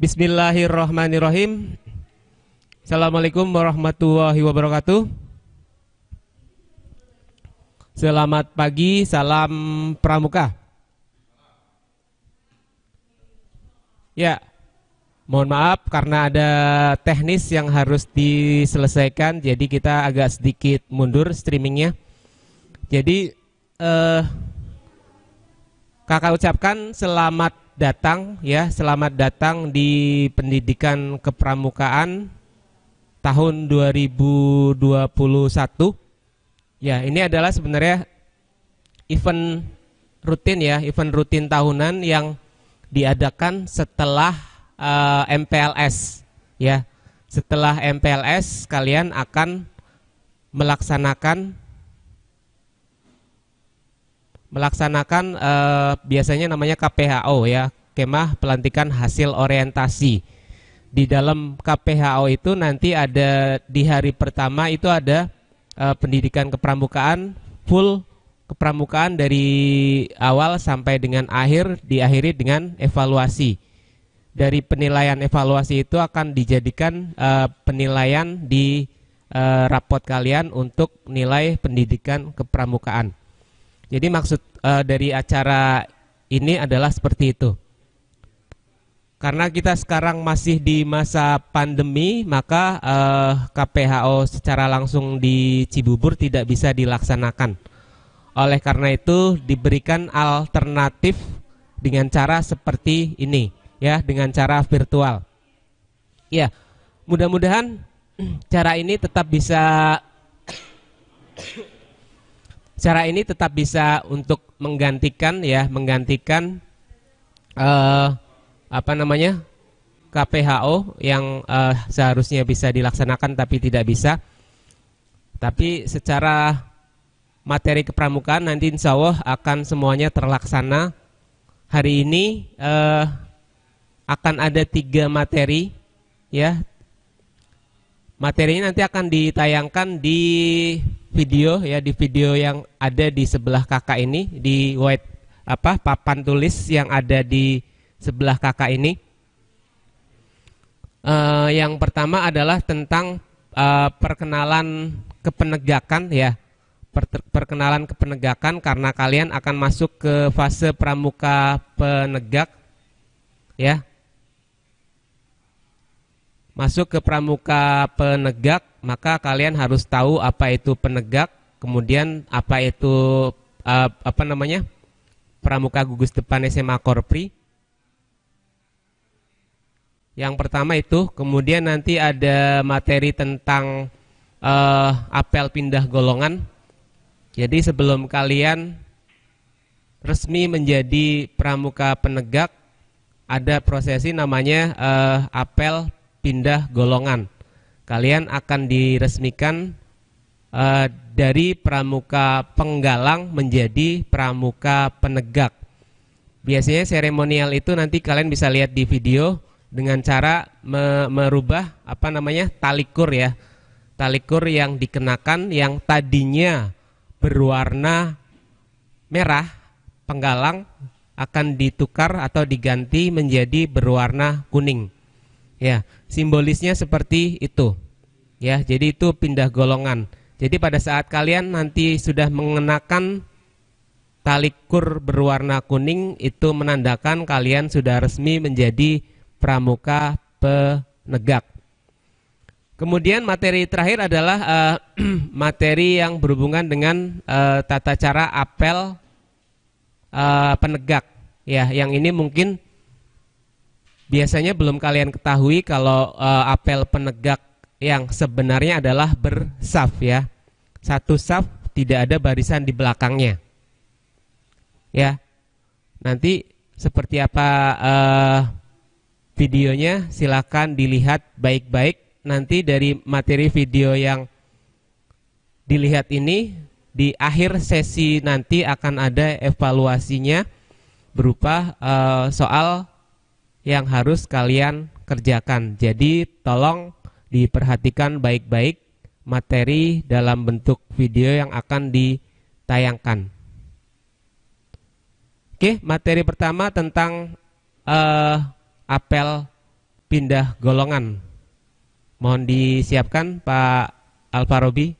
Bismillahirrahmanirrahim. Assalamualaikum warahmatullahi wabarakatuh. Selamat pagi, salam pramuka. Ya, mohon maaf karena ada teknis yang harus diselesaikan, jadi kita agak sedikit mundur streamingnya. Jadi kakak ucapkan selamat datang ya, selamat datang di pendidikan kepramukaan tahun 2021. Ya, ini adalah sebenarnya event rutin ya, event rutin tahunan yang diadakan setelah MPLS ya. Setelah MPLS kalian akan melaksanakan biasanya namanya KPHO ya, kemah pelantikan hasil orientasi. Di dalam KPHO itu nanti ada di hari pertama itu ada pendidikan kepramukaan, full kepramukaan dari awal sampai dengan akhir, diakhiri dengan evaluasi. Dari penilaian evaluasi itu akan dijadikan penilaian di rapot kalian untuk nilai pendidikan kepramukaan. Jadi maksud dari acara ini adalah seperti itu. Karena kita sekarang masih di masa pandemi, maka KPHO secara langsung di Cibubur tidak bisa dilaksanakan. Oleh karena itu diberikan alternatif dengan cara seperti ini, ya, dengan cara virtual. Ya, mudah-mudahan cara ini tetap bisa untuk menggantikan KPHO yang seharusnya bisa dilaksanakan tapi tidak bisa. Tapi secara materi kepramukaan nanti insya Allah akan semuanya terlaksana. Hari ini akan ada 3 materi ya. Materinya nanti akan ditayangkan di video ya, di video yang ada di sebelah kakak ini, di papan tulis yang ada di sebelah kakak ini. Yang pertama adalah tentang perkenalan kepenegakan ya, perkenalan kepenegakan karena kalian akan masuk ke fase pramuka penegak ya. Masuk ke pramuka penegak, maka kalian harus tahu apa itu penegak, kemudian apa itu pramuka gugus depan SMA Korpri. Yang pertama itu, kemudian nanti ada materi tentang apel pindah golongan. Jadi sebelum kalian resmi menjadi pramuka penegak, ada prosesi namanya apel pindah golongan. Kalian akan diresmikan dari pramuka penggalang menjadi pramuka penegak. Biasanya seremonial itu nanti kalian bisa lihat di video dengan cara merubah talikur ya. Talikur yang dikenakan yang tadinya berwarna merah penggalang akan ditukar atau diganti menjadi berwarna kuning. Ya, simbolisnya seperti itu. Ya, jadi itu pindah golongan. Jadi pada saat kalian nanti sudah mengenakan talikur berwarna kuning, itu menandakan kalian sudah resmi menjadi pramuka penegak. Kemudian materi terakhir adalah materi yang berhubungan dengan tata cara apel penegak. Ya, yang ini mungkin biasanya belum kalian ketahui kalau apel penegak yang sebenarnya adalah bersaf ya. Satu saf, tidak ada barisan di belakangnya. Ya. Nanti seperti apa videonya silakan dilihat baik-baik. Nanti dari materi video yang dilihat ini di akhir sesi nanti akan ada evaluasinya berupa soal yang harus kalian kerjakan. Jadi tolong diperhatikan baik-baik materi dalam bentuk video yang akan ditayangkan. Oke, materi pertama tentang apel pindah golongan. Mohon disiapkan Pak Alfarobi.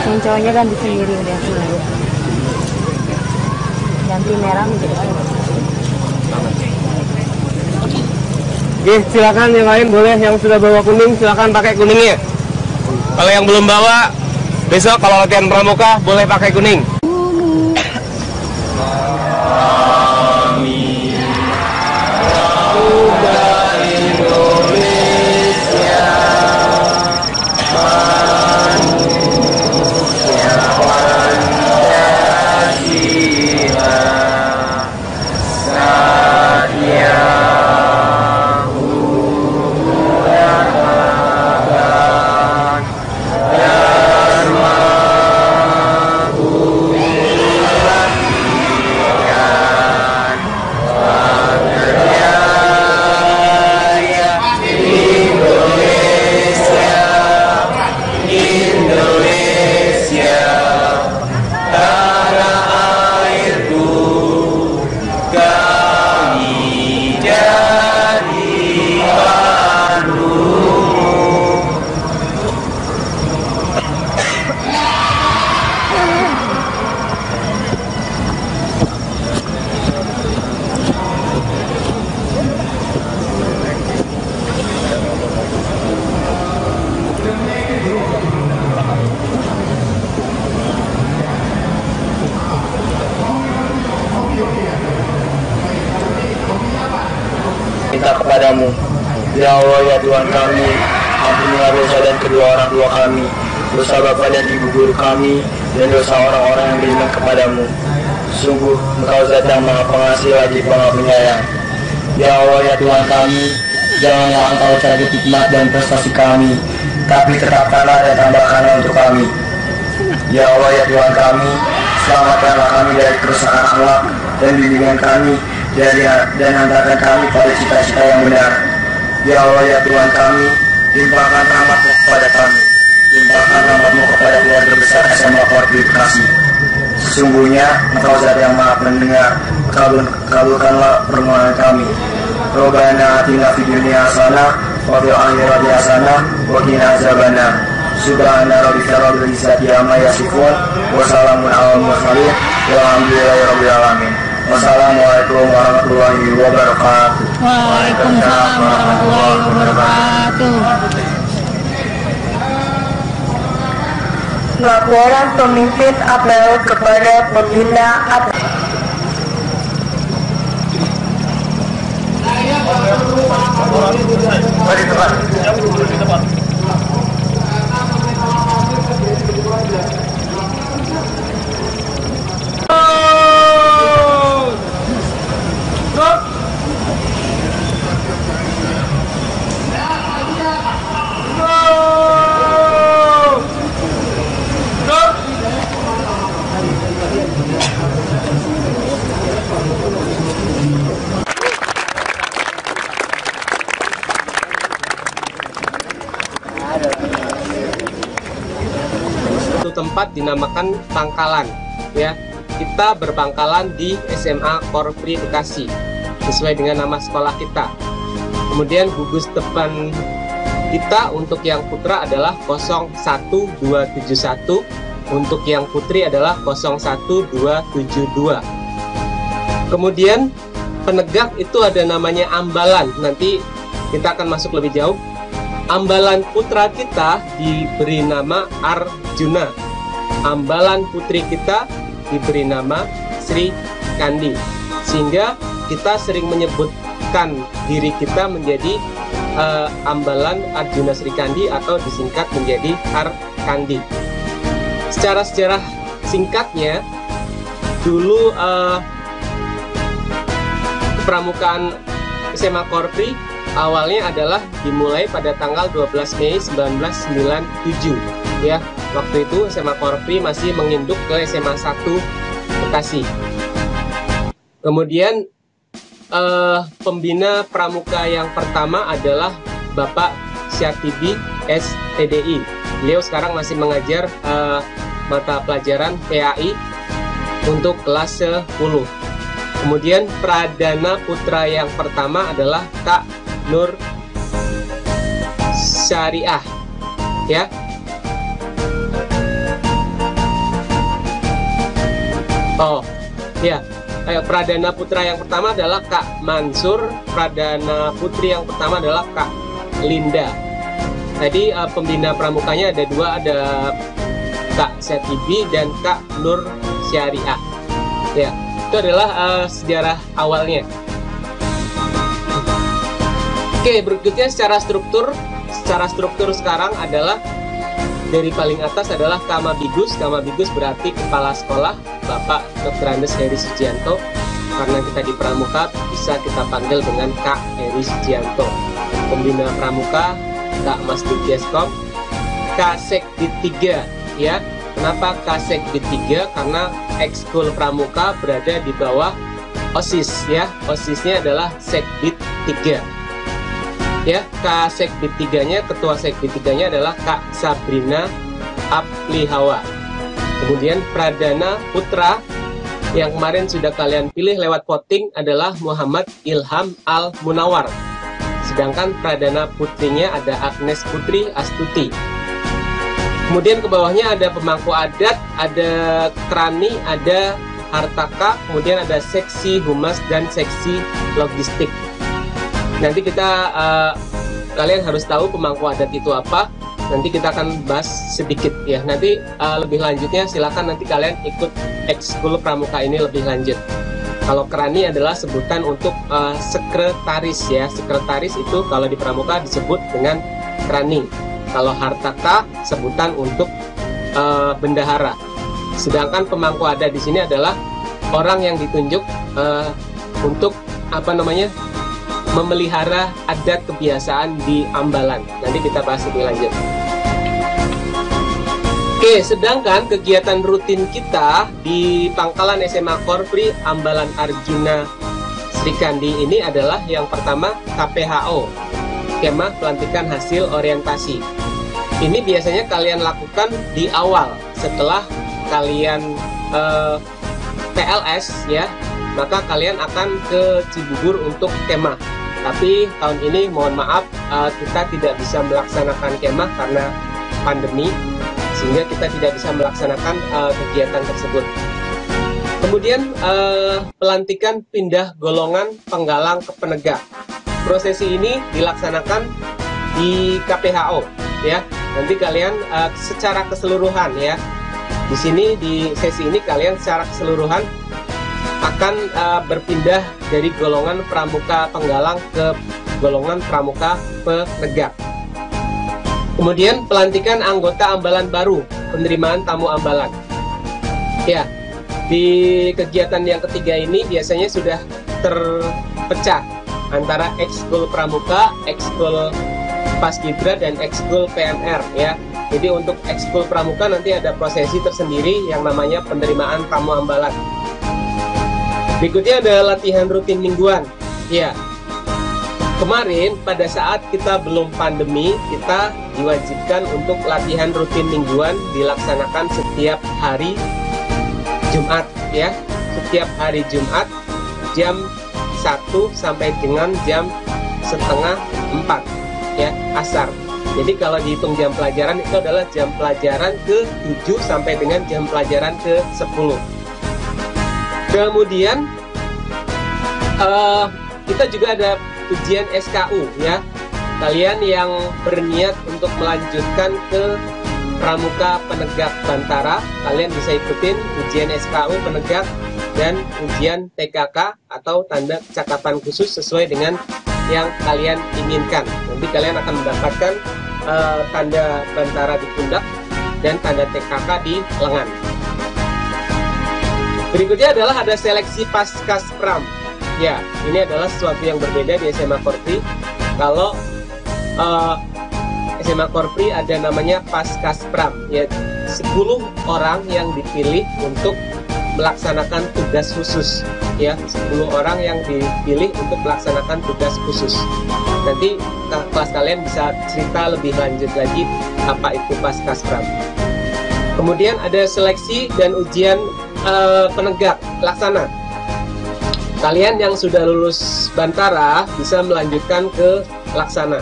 Yang cowoknya ganti sendiri udah sendiri. Ganti merah menjadi kuning. Oke, silakan yang lain boleh, yang sudah bawa kuning silakan pakai kuningnya. Kalau yang belum bawa, besok kalau latihan pramuka boleh pakai kuning. Minta kepadamu, ya Allah ya Tuhan kami, ampunilah dosa dan kedua orang tua kami, dosa bapa dan ibu guru kami, dan dosa orang-orang yang beriman kepadamu. Sungguh Engkau Zat yang Maha Pengasih lagi Maha Penyayang. Ya Allah ya Tuhan kami, janganlah Engkau cabut hikmat dan prestasi kami, tapi tetapkanlah dan tambahkanlah untuk kami. Ya Allah ya Tuhan kami, selamatkanlah kami dari kerusakan akhlak dan bimbingan kami, dan hantarkan kami pada cita-cita yang benar. Ya Allah ya Tuhan kami, limpahkan rahmat-Mu kepada kami, limpahkan rahmat-Mu kepada keluarga besar SMA Korpi Bekasi. Sesungguhnya Engkau Zat yang Maha Pendengar, kabulkanlah permohonan kami. Robbana atina fid dunya hasanah wa fil akhirati hasanah wa qina azabannar. Subhana rabbika rabbil izzati amma yasifun wa salamun alal mursalin walhamdulillahi rabbil alamin. Wassalamualaikum warahmatullahi wabarakatuh. Waalaikumsalam warahmatullahi wabarakatuh. Laporan pemimpin apel kepada pembina apel. Satu tempat dinamakan pangkalan, ya. Kita berpangkalan di SMA Korpri Bekasi sesuai dengan nama sekolah kita. Kemudian gugus depan kita untuk yang putra adalah 01271, untuk yang putri adalah 01272. Kemudian penegak itu ada namanya ambalan. Nanti kita akan masuk lebih jauh. Ambalan putra kita diberi nama Arjuna. Ambalan putri kita diberi nama Sri Kandi, sehingga kita sering menyebutkan diri kita menjadi Ambalan Arjuna Sri Kandi atau disingkat menjadi Arkandi. Secara sejarah singkatnya, dulu pramukaan SMA Korpri awalnya adalah dimulai pada tanggal 12 Mei 1997 ya. Waktu itu SMA Korpri masih menginduk ke SMA 1 Bekasi. Kemudian pembina pramuka yang pertama adalah Bapak Syatibi STDI. Beliau sekarang masih mengajar mata pelajaran PAI untuk kelas 10. Kemudian Pradana Putra yang pertama adalah Kak Nur Syariah ya. Oh ya, Pradana Putra yang pertama adalah Kak Mansur, Pradana Putri yang pertama adalah Kak Linda. Tadi pembina pramukanya ada dua, ada Kak Syatibi dan Kak Nur Syariah. Ya, itu adalah sejarah awalnya. Oke, berikutnya secara struktur. Secara struktur sekarang adalah dari paling atas adalah Kamabigus. Kamabigus berarti kepala sekolah, Bapak Dr. Andes Heri Sujianto. Karena kita di pramuka bisa kita panggil dengan Kak Heri Sujianto. Pembina pramuka Kak Mas Dukieskop. Kasekdit 3 ya. Kenapa Kasekdit 3? Karena ekskul pramuka berada di bawah OSIS ya. OSISnya adalah Sekdit 3. Ya, Kasekdit 3-nya, ketua Sekdit 3-nya adalah Kak Sabrina Aplihawa. Kemudian Pradana Putra yang kemarin sudah kalian pilih lewat voting adalah Muhammad Ilham Al-Munawar. Sedangkan Pradana Putrinya ada Agnes Putri Astuti. Kemudian ke bawahnya ada pemangku adat, ada Krani, ada Hartaka, kemudian ada seksi humas dan seksi logistik. Nanti kita kalian harus tahu pemangku adat itu apa. Nanti kita akan bahas sedikit ya. Nanti lebih lanjutnya silakan nanti kalian ikut ekskul pramuka ini lebih lanjut. Kalau Krani adalah sebutan untuk sekretaris ya. Sekretaris itu kalau di pramuka disebut dengan Krani. Kalau Hartaka sebutan untuk bendahara. Sedangkan pemangku adat di sini adalah orang yang ditunjuk untuk memelihara adat kebiasaan di Ambalan. Nanti kita bahas lebih lanjut. Oke, sedangkan kegiatan rutin kita di pangkalan SMA Korpri Ambalan Arjuna Sri Kandi ini adalah yang pertama KPHO, Kemah Pelantikan Hasil Orientasi. Ini biasanya kalian lakukan di awal setelah kalian PLS ya, maka kalian akan ke Cibubur untuk kemah. Tapi tahun ini mohon maaf kita tidak bisa melaksanakan kemah karena pandemi, sehingga kita tidak bisa melaksanakan kegiatan tersebut. Kemudian pelantikan pindah golongan penggalang ke penegak. Prosesi ini dilaksanakan di KPHO ya. Nanti kalian secara keseluruhan ya. Di sini di sesi ini kalian secara keseluruhan akan berpindah dari golongan pramuka penggalang ke golongan pramuka penegak. Kemudian pelantikan anggota Ambalan baru, penerimaan tamu Ambalan. Ya, di kegiatan yang ketiga ini biasanya sudah terpecah antara ekskul pramuka, ekskul paskibra dan ekskul PMR ya. Jadi untuk ekskul pramuka nanti ada prosesi tersendiri yang namanya penerimaan tamu Ambalan. Berikutnya ada latihan rutin mingguan. Ya, kemarin pada saat kita belum pandemi, kita diwajibkan untuk latihan rutin mingguan dilaksanakan setiap hari Jumat ya. Setiap hari Jumat jam 1 sampai dengan jam setengah 4 ya, asar. Jadi kalau dihitung jam pelajaran itu adalah jam pelajaran ke-7 sampai dengan jam pelajaran ke-10. Kemudian kita juga ada ujian SKU ya. Kalian yang berniat untuk melanjutkan ke Pramuka Penegak Bantara, kalian bisa ikutin ujian SKU Penegak dan ujian TKK atau tanda kecakapan khusus sesuai dengan yang kalian inginkan. Nanti kalian akan mendapatkan tanda bantara di pundak dan tanda TKK di lengan. Berikutnya adalah ada seleksi Paskaspram. Ya, ini adalah sesuatu yang berbeda di SMA Korpri. Kalau SMA Korpri ada namanya Paskaspram, ya 10 orang yang dipilih untuk melaksanakan tugas khusus, ya 10 orang yang dipilih untuk melaksanakan tugas khusus. Nanti kelas kalian bisa cerita lebih lanjut lagi apa itu Paskaspram. Kemudian ada seleksi dan ujian penegak laksana. Kalian yang sudah lulus Bantara bisa melanjutkan ke laksana.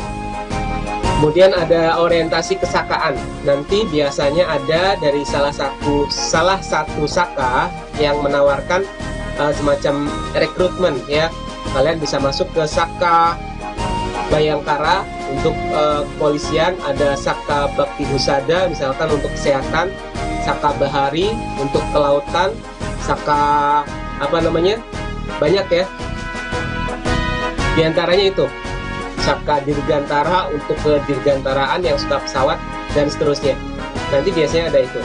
Kemudian ada orientasi kesakaan. Nanti biasanya ada dari salah satu saka yang menawarkan semacam rekrutmen, ya. Kalian bisa masuk ke Saka Bayangkara untuk kepolisian, ada Saka Bakti Husada misalkan untuk kesehatan, Saka Bahari untuk kelautan, Saka banyak ya. Di antaranya itu Saka Dirgantara untuk kedirgantaraan yang suka pesawat dan seterusnya. Nanti biasanya ada itu.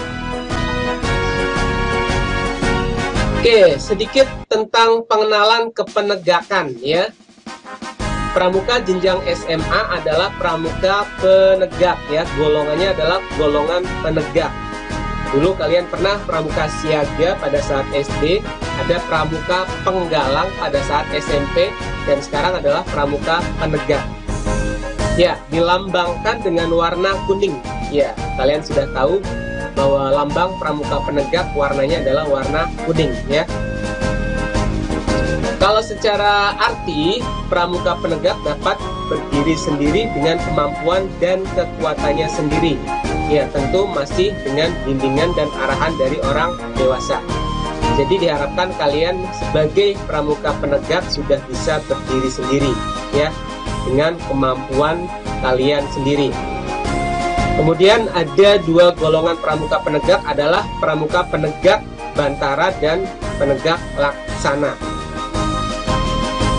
Oke, sedikit tentang pengenalan kepenegakan, ya. Pramuka jenjang SMA adalah pramuka penegak, ya. Golongannya adalah golongan penegak. Dulu kalian pernah pramuka siaga pada saat SD, ada pramuka penggalang pada saat SMP, dan sekarang adalah pramuka penegak. Ya, dilambangkan dengan warna kuning. Ya, kalian sudah tahu bahwa lambang pramuka penegak warnanya adalah warna kuning, ya. Kalau secara arti, pramuka penegak dapat berdiri sendiri dengan kemampuan dan kekuatannya sendiri. Ya, tentu masih dengan bimbingan dan arahan dari orang dewasa. Jadi diharapkan kalian sebagai pramuka penegak sudah bisa berdiri sendiri, ya, dengan kemampuan kalian sendiri. Kemudian ada 2 golongan pramuka penegak adalah pramuka penegak Bantara dan penegak laksana.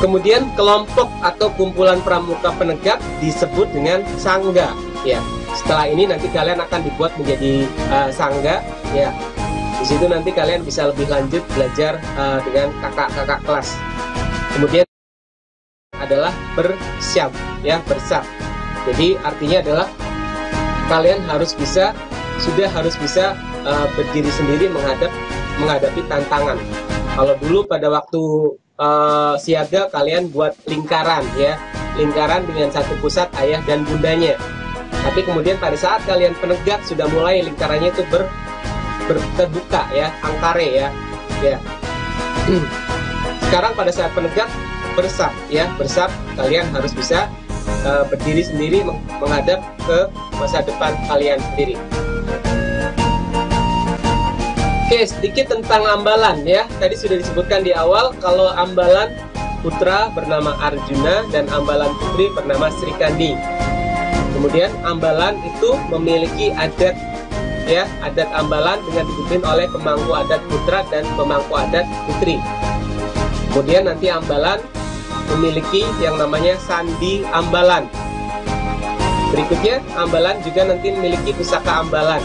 Kemudian kelompok atau kumpulan pramuka penegak disebut dengan sangga, ya. Setelah ini nanti kalian akan dibuat menjadi sangga, ya. Di situ nanti kalian bisa lebih lanjut belajar dengan kakak-kakak kelas. Kemudian adalah bersyab, ya, bersab. Jadi artinya adalah kalian sudah harus bisa berdiri sendiri menghadapi tantangan. Kalau dulu pada waktu siaga kalian buat lingkaran, ya, lingkaran dengan satu pusat ayah dan bundanya. Tapi kemudian pada saat kalian penegak sudah mulai lingkarannya itu terbuka, ya, angkare, ya. Sekarang pada saat penegak bersab, ya, bersab kalian harus bisa berdiri sendiri menghadap ke masa depan kalian sendiri. Oke, sedikit tentang ambalan, ya. Tadi sudah disebutkan di awal kalau ambalan putra bernama Arjuna dan ambalan putri bernama Srikandi. Kemudian ambalan itu memiliki adat, ya, adat ambalan dengan dipimpin oleh pemangku adat putra dan pemangku adat putri. Kemudian nanti ambalan memiliki yang namanya sandi ambalan. Berikutnya ambalan juga nanti memiliki pusaka ambalan.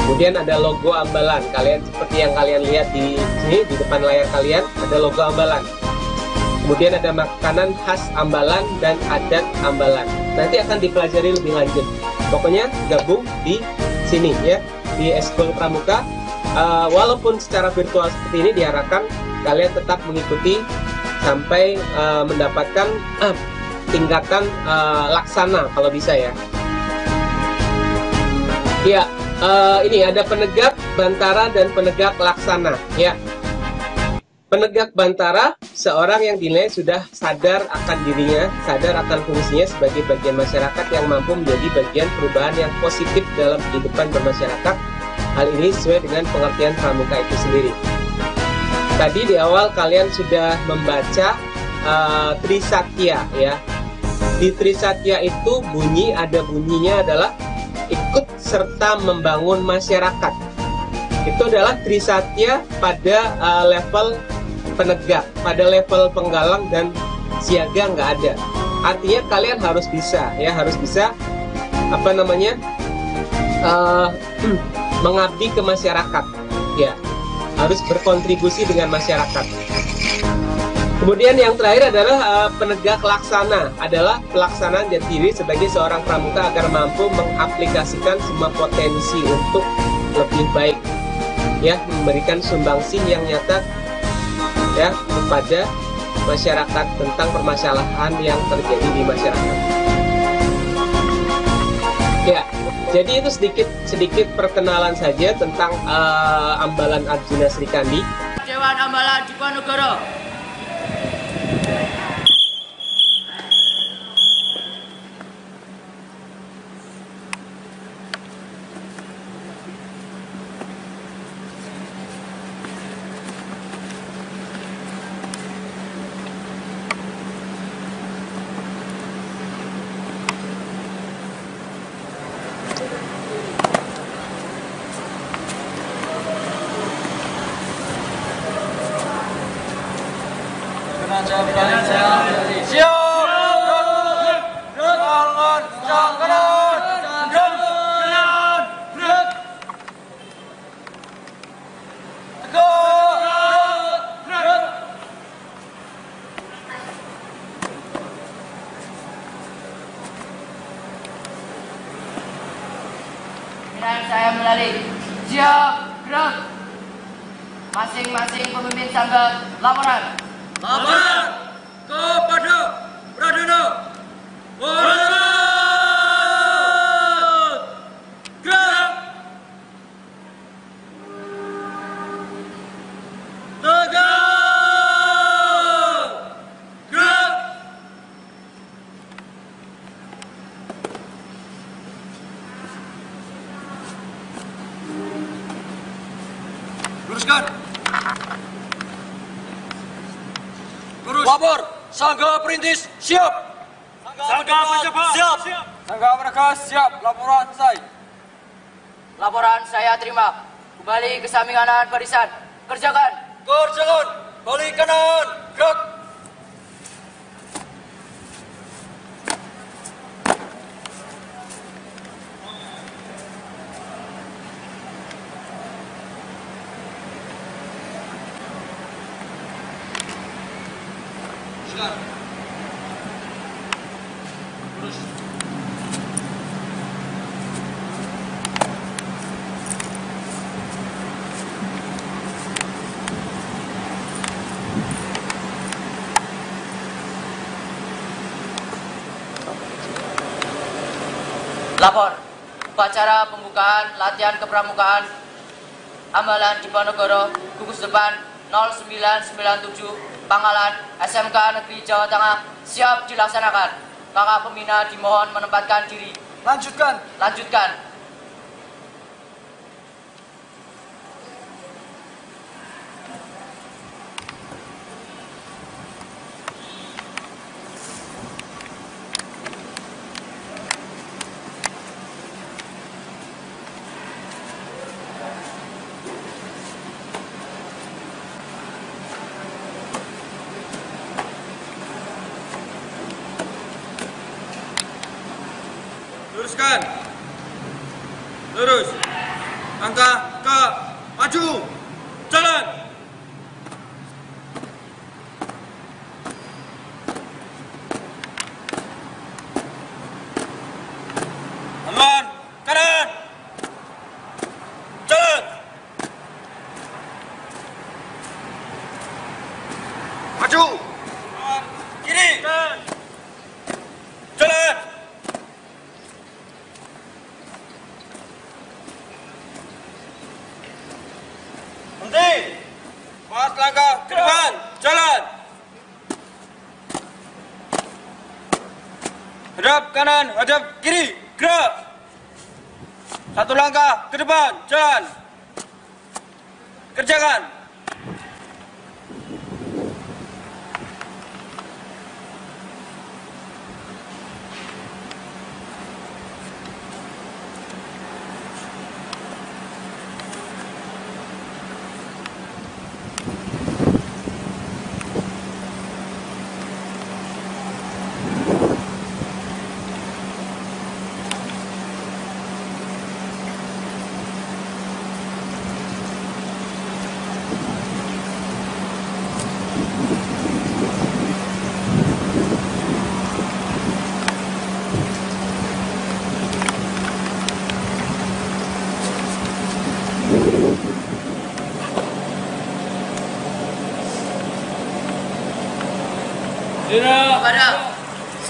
Kemudian ada logo ambalan. Kalian seperti yang kalian lihat di sini di depan layar kalian ada logo ambalan. Kemudian ada makanan khas ambalan dan adat ambalan. Nanti akan dipelajari lebih lanjut. Pokoknya gabung di sini, ya, di Eskul Pramuka. Walaupun secara virtual seperti ini, diharapkan kalian tetap mengikuti sampai mendapatkan tingkatan laksana kalau bisa, ya. Ya, ini ada penegak Bantara dan penegak laksana, ya. Penegak Bantara seorang yang dinilai sudah sadar akan dirinya, sadar akan fungsinya sebagai bagian masyarakat yang mampu menjadi bagian perubahan yang positif dalam kehidupan bermasyarakat. Hal ini sesuai dengan pengertian pramuka itu sendiri. Tadi di awal kalian sudah membaca Trisatya, ya. Di Trisatya itu bunyinya adalah ikut serta membangun masyarakat. Itu adalah trisatya pada level penegak, pada level penggalang dan siaga nggak ada. Artinya kalian harus bisa, ya harus bisa mengabdi ke masyarakat, ya harus berkontribusi dengan masyarakat. Kemudian yang terakhir adalah penegak laksana, adalah pelaksanaan diri sebagai seorang pramuka agar mampu mengaplikasikan semua potensi untuk lebih baik, ya memberikan sumbangsih yang nyata ya kepada masyarakat tentang permasalahan yang terjadi di masyarakat. Ya, jadi itu sedikit perkenalan saja tentang Ambalan Arjuna Srikandi. Dewan Ambalan Diponegoro. Saya melalui siap gerak. Masing-masing pemimpin sangga laporan. Laporan kepada Pradana. Gerak. Tegak. Gerak. Luruskan. Lurus. Lapor. Sangga Perintis siap. Sangga Penjabat siap. Sangga Mereka siap. Laporan selesai. Laporan saya terima. Kembali ke samping kanan barisan. Kerjakan. Kerjakan. Balik kanan. Gerak. Lapor. Upacara pembukaan latihan kepramukaan Ambalan Diponegoro gugus depan 0997 Pangalan SMK Negeri Jawa Tengah siap dilaksanakan. Kakak pembina dimohon menempatkan diri. Lanjutkan. Lanjutkan. Luruskan. Lurus. Langkah ke maju. Jalan. Aman. Kanan. Jalan. Maju. Kiri. Jalan. Berhenti. Pas langkah ke depan. Jalan. Hadap kanan, hadap kiri. Gerak. Satu langkah ke depan. Jalan. Kerjakan.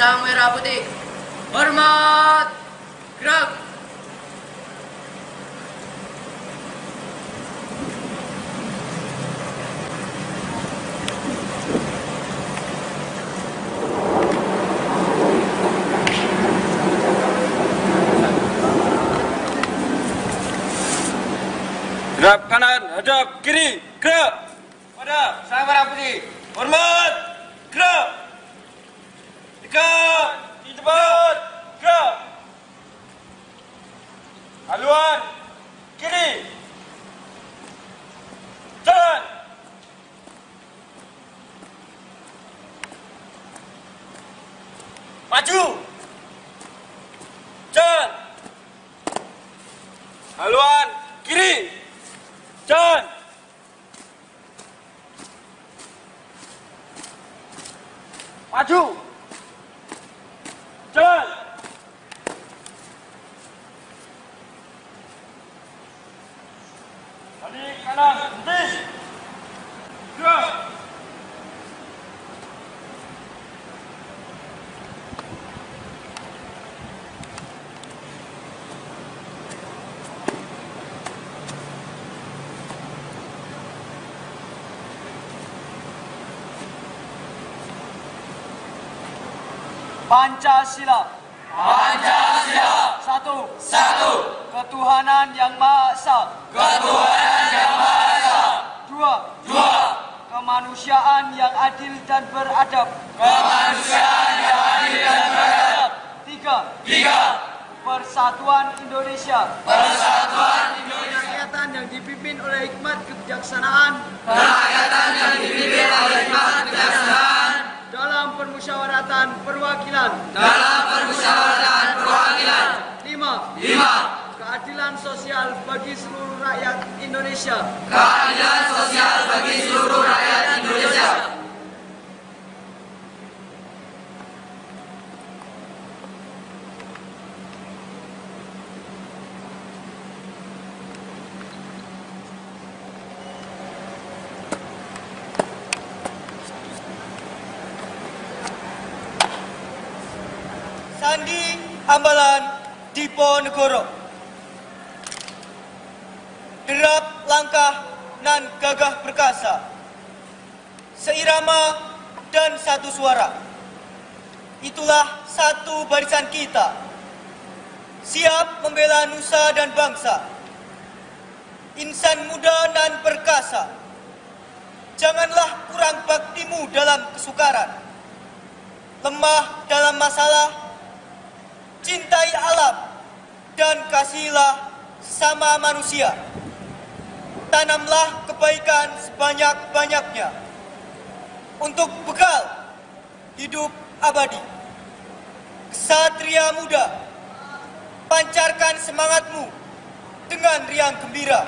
Sang Merah Putih. Hormat. Gerak. Gerak kanan, hadap kiri, gerak. Pada Sang Merah Putih. Hormat, gerak. Tegak, di depan, gerak. Haluan, kiri. Jalan. Maju. Jalan. Haluan, kiri. Jalan. Maju. Jalan. Balik kanan, berhenti. Gerak. Pancasila. Pancasila. Satu. Ketuhanan yang Maha Esa. Dua. Kemanusiaan yang adil dan beradab. Tiga. Persatuan Indonesia. Kerakyatan yang dipimpin oleh hikmat kebijaksanaan. Dalam permusyawaratan perwakilan. Lima. Keadilan sosial bagi seluruh rakyat Indonesia. Sandi Ambalan Diponegoro. Derap langkah nan gagah perkasa, seirama dan satu suara. Itulah satu barisan kita, siap membela nusa dan bangsa. Insan muda nan perkasa, janganlah kurang baktimu dalam kesukaran. Lemah dalam masalah, cintai alam dan kasihilah sama manusia. Tanamlah kebaikan sebanyak-banyaknya untuk bekal hidup abadi. Ksatria muda, pancarkan semangatmu dengan riang gembira,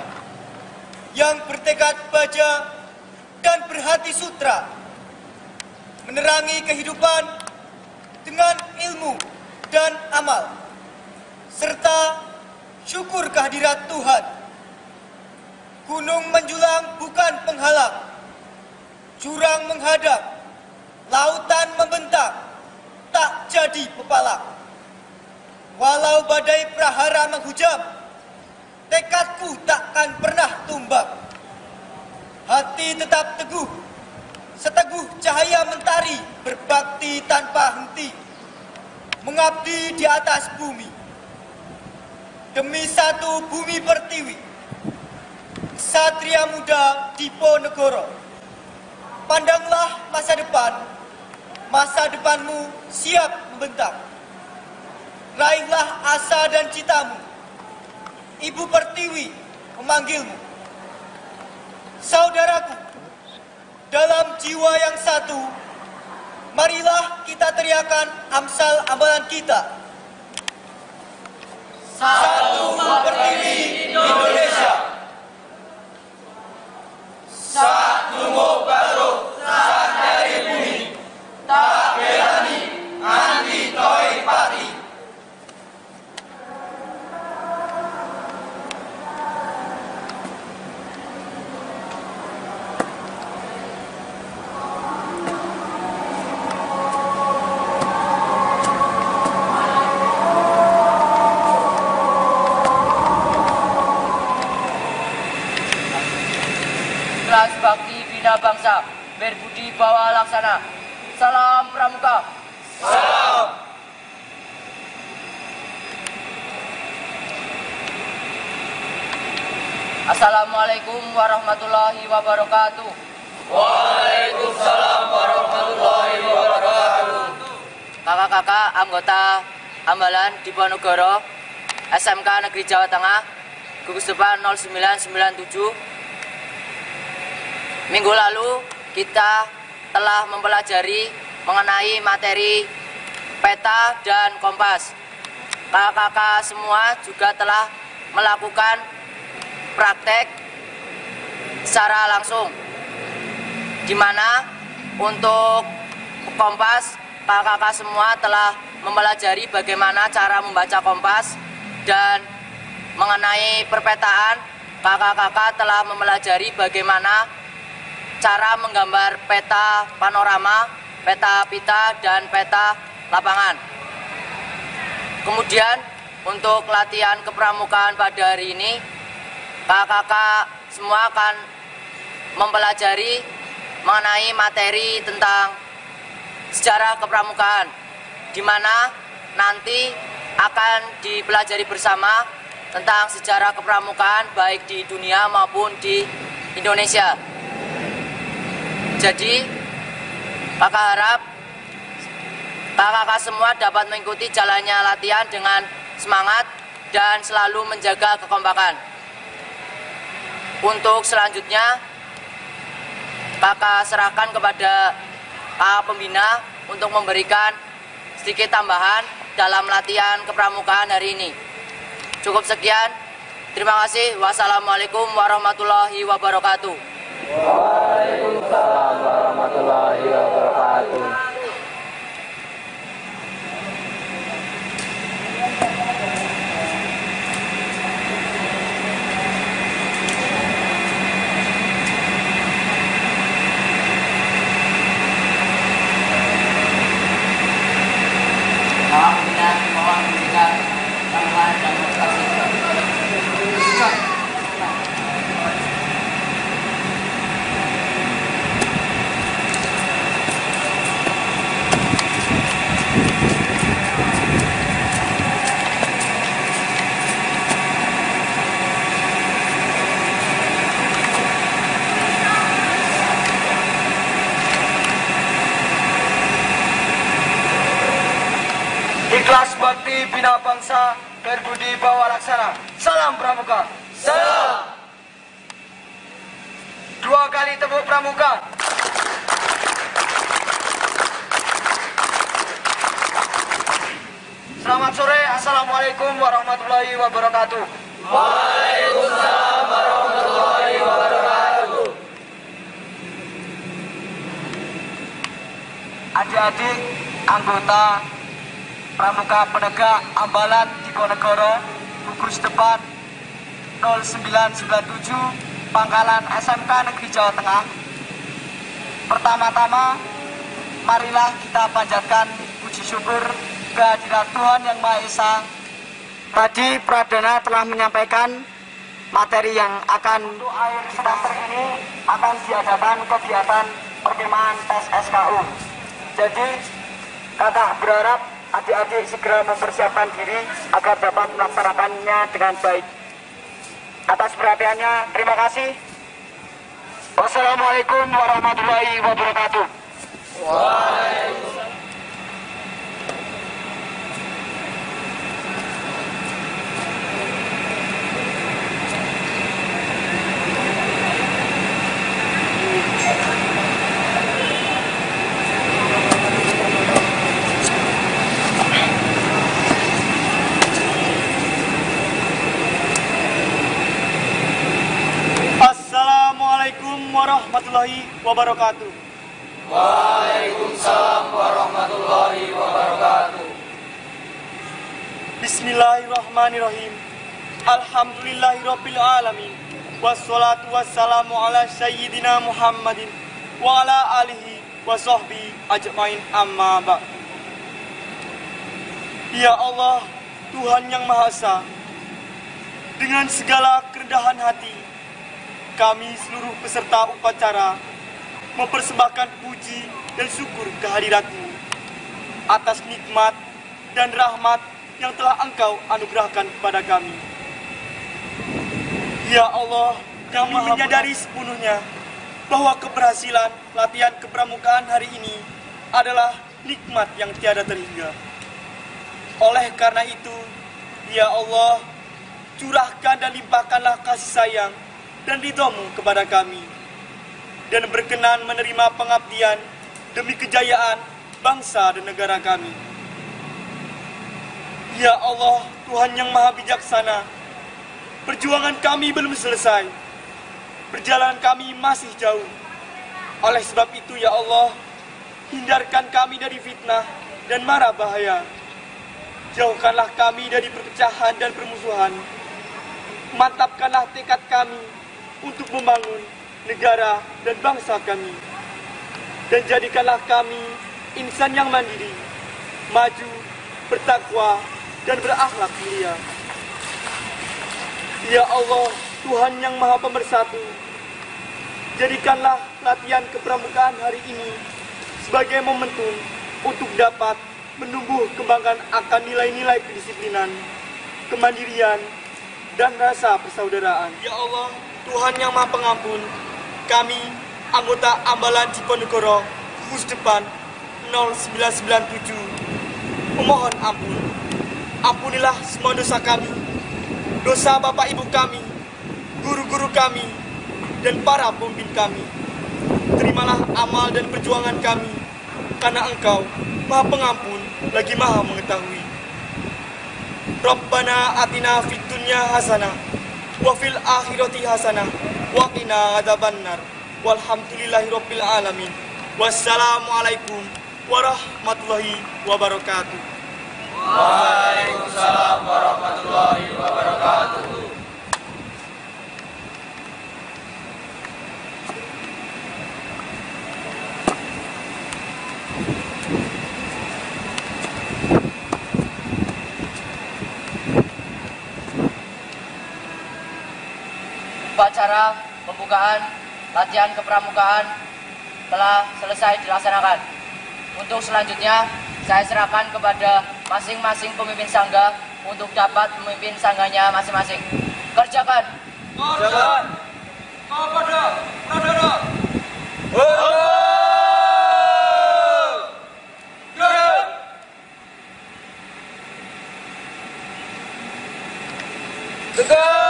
yang bertekad baja dan berhati sutra, menerangi kehidupan dengan ilmu dan amal, serta syukur kehadirat Tuhan. Gunung menjulang bukan penghalang, jurang menghadap, lautan membentang, tak jadi pepalang. Walau badai prahara menghujam, tekadku takkan pernah tumbang. Hati tetap teguh, seteguh cahaya mentari, berbakti tanpa henti, mengabdi di atas bumi. Demi satu bumi pertiwi, Ksatria muda Diponegoro, pandanglah masa depan. Masa depanmu siap membentang. Raihlah asa dan citamu, Ibu Pertiwi memanggilmu. Saudaraku, dalam jiwa yang satu, marilah kita teriakan Amsal ambalan kita. Satu Pertiwi Indonesia. Satu baru saat dari bumi, tak berani anti toy pati. bina bangsa, berbudi bawa laksana. Salam Pramuka. Salam. Assalamualaikum warahmatullahi wabarakatuh. Waalaikumsalam warahmatullahi wabarakatuh. Kakak-kakak anggota Ambalan Diponegoro, SMK Negeri Jawa Tengah, gugus depan 0997. Minggu lalu kita telah mempelajari mengenai materi peta dan kompas. Kakak-kakak semua juga telah melakukan praktek secara langsung, di mana untuk kompas kakak-kakak semua telah mempelajari bagaimana cara membaca kompas, dan mengenai perpetaan kakak-kakak telah mempelajari bagaimana cara menggambar peta panorama, peta pita, dan peta lapangan. Kemudian untuk latihan kepramukaan pada hari ini, kakak-kakak semua akan mempelajari mengenai materi tentang sejarah kepramukaan, di mana nanti akan dipelajari bersama tentang sejarah kepramukaan baik di dunia maupun di Indonesia. Jadi, kakak harap kakak-kakak semua dapat mengikuti jalannya latihan dengan semangat dan selalu menjaga kekompakan. Untuk selanjutnya, kakak serahkan kepada kakak pembina untuk memberikan sedikit tambahan dalam latihan kepramukaan hari ini. Cukup sekian. Terima kasih. Wassalamualaikum warahmatullahi wabarakatuh. Waalaikumsalam warahmatullahi wabarakatuh. Kakak pembina mohon memberikan tambahan dan motivasi. Ikhlas bakti bina bangsa, berbudi bawa laksana. Salam Pramuka. Salam. 2 kali tepuk Pramuka. Selamat sore. Assalamualaikum warahmatullahi wabarakatuh. Waalaikumsalam warahmatullahi wabarakatuh. Adik-adik anggota Pramuka Penegak Ambalan Diponegoro, gugus depan 0997, Pangkalan SMK Negeri Jawa Tengah. Pertama-tama, marilah kita panjatkan puji syukur kehadirat Tuhan Yang Maha Esa. Tadi Pradana telah menyampaikan materi yang akan untuk akhir semester ini akan diadakan kegiatan perkemahan tes SKU. Jadi, kakak berharap adik-adik segera mempersiapkan diri agar dapat melaksanakannya dengan baik. Atas perhatiannya, terima kasih. Wassalamualaikum warahmatullahi wabarakatuh. Waalaikumsalam. Assalamualaikum warahmatullahi wabarakatuh. Waalaikumsalam warahmatullahi wabarakatuh. Bismillahirrahmanirrahim. Alhamdulillahirabbil alamin. Wassalatu wassalamu ala sayyidina Muhammadin wa ala alihi wa sahbihi ajmain, amma ba'd. Ya Allah, Tuhan yang Maha Esa, dengan segala kerendahan hati, kami seluruh peserta upacara mempersembahkan puji dan syukur kehadirat-Mu atas nikmat dan rahmat yang telah Engkau anugerahkan kepada kami. Ya Allah, kami menyadari sepenuhnya bahwa keberhasilan latihan kepramukaan hari ini adalah nikmat yang tiada terhingga. Oleh karena itu, ya Allah, curahkan dan limpahkanlah kasih sayang dan ridho-Mu kepada kami, dan berkenan menerima pengabdian demi kejayaan bangsa dan negara kami. Ya Allah, Tuhan yang Maha Bijaksana, perjuangan kami belum selesai, perjalanan kami masih jauh. Oleh sebab itu, ya Allah, hindarkan kami dari fitnah dan mara bahaya. Jauhkanlah kami dari perpecahan dan permusuhan. Mantapkanlah tekad kami untuk membangun negara dan bangsa kami. Dan jadikanlah kami insan yang mandiri, maju, bertakwa, dan berakhlak mulia. Ya Allah, Tuhan yang Maha Pemersatu, jadikanlah latihan kepramukaan hari ini sebagai momentum untuk dapat menumbuh kembangkan akan nilai-nilai kedisiplinan, kemandirian, dan rasa persaudaraan. Ya Allah, Tuhan yang Maha Pengampun, kami, anggota Ambalan Diponegoro, gugus depan 0997, memohon ampun. Ampunilah semua dosa kami, dosa Bapak Ibu kami, guru-guru kami, dan para pemimpin kami. Terimalah amal dan perjuangan kami, karena Engkau Maha Pengampun lagi Maha Mengetahui. Rabbana atina fid dunya hasanah wa fil akhirati hasanah wa qina adzabannar. Walhamdulillahirabbil alamin. Wassalamualaikum warahmatullahi wabarakatuh. Waalaikumsalam warahmatullahi wabarakatuh. Upacara pembukaan latihan kepramukaan telah selesai dilaksanakan. Untuk selanjutnya, saya serahkan kepada masing-masing pemimpin sangga untuk dapat memimpin sangganya masing-masing. Kerjakan. Kerjakan. Kepada Pradana. Tegak.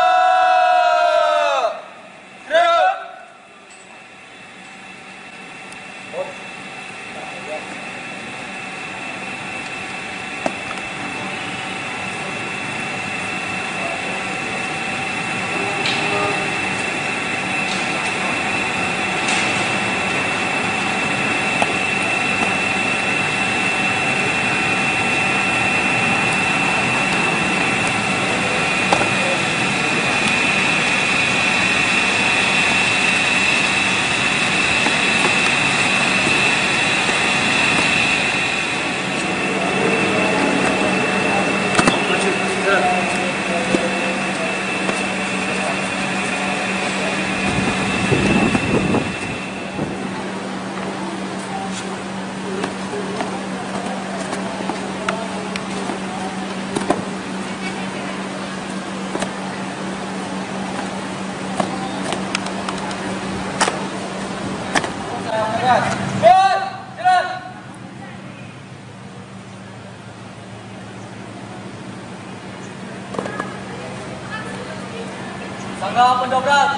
Sangga pendobrak,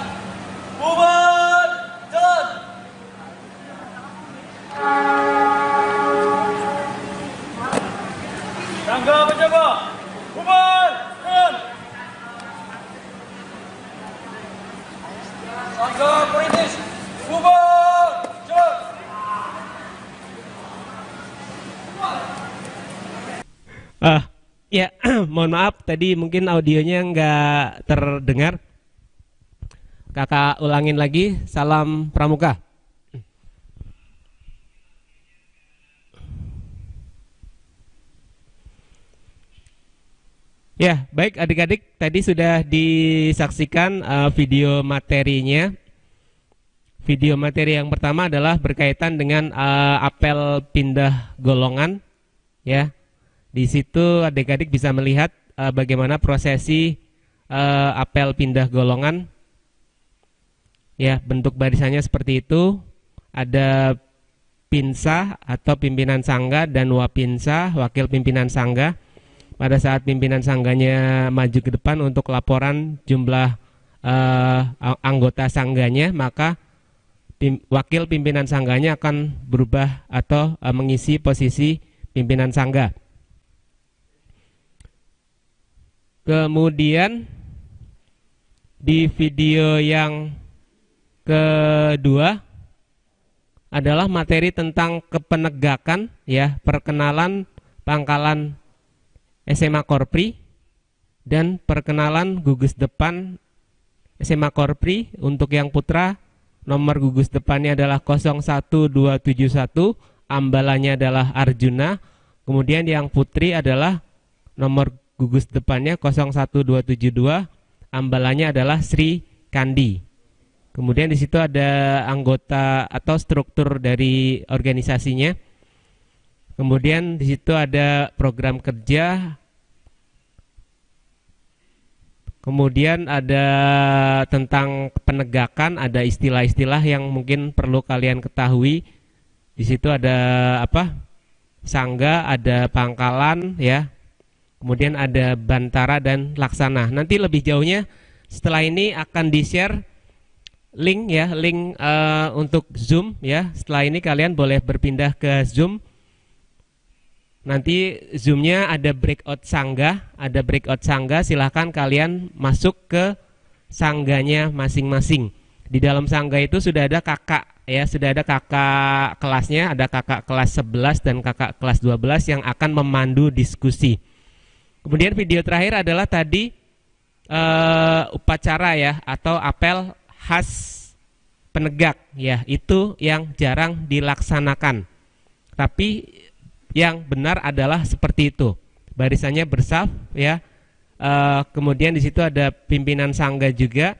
bubar, jalan. Sangga penjaga, bubar, jalan. Sangga perintis, bubar, jalan. Ya, mohon maaf tadi mungkin audionya nggak terdengar. Kakak ulangin lagi, salam pramuka. Ya, baik adik-adik, tadi sudah disaksikan video materinya. Video materi yang pertama adalah berkaitan dengan apel pindah golongan, ya. Di situ adik-adik bisa melihat bagaimana prosesi apel pindah golongan. Ya, bentuk barisannya seperti itu. Ada pinsah atau pimpinan sangga dan wapinsa, wakil pimpinan sangga. Pada saat pimpinan sangganya maju ke depan untuk laporan jumlah anggota sangganya, maka wakil pimpinan sangganya akan berubah atau mengisi posisi pimpinan sangga. Kemudian di video yang kedua adalah materi tentang kepenegakan, ya, perkenalan pangkalan SMA Korpri dan perkenalan gugus depan SMA Korpri. Untuk yang putra, nomor gugus depannya adalah 01271, ambalannya adalah Arjuna. Kemudian yang putri adalah nomor gugus depannya 01272, ambalannya adalah Sri Kandi. Kemudian di situ ada anggota atau struktur dari organisasinya. Kemudian di situ ada program kerja. Kemudian ada tentang penegakan, ada istilah-istilah yang mungkin perlu kalian ketahui. Di situ ada apa? Sangga, ada pangkalan, ya. Kemudian ada bantara dan laksana. Nanti lebih jauhnya setelah ini akan di-share link, ya, link untuk Zoom, ya. Setelah ini kalian boleh berpindah ke Zoom. Nanti Zoom-nya ada breakout sangga, silahkan kalian masuk ke sangganya masing-masing. Di dalam sangga itu sudah ada kakak, ya, sudah ada kakak kelasnya, ada kakak kelas 11 dan kakak kelas 12 yang akan memandu diskusi. Kemudian video terakhir adalah tadi upacara, ya, atau apel khas penegak, ya, itu yang jarang dilaksanakan. Tapi yang benar adalah seperti itu, barisannya bersaf, ya. Kemudian di situ ada pimpinan sangga juga,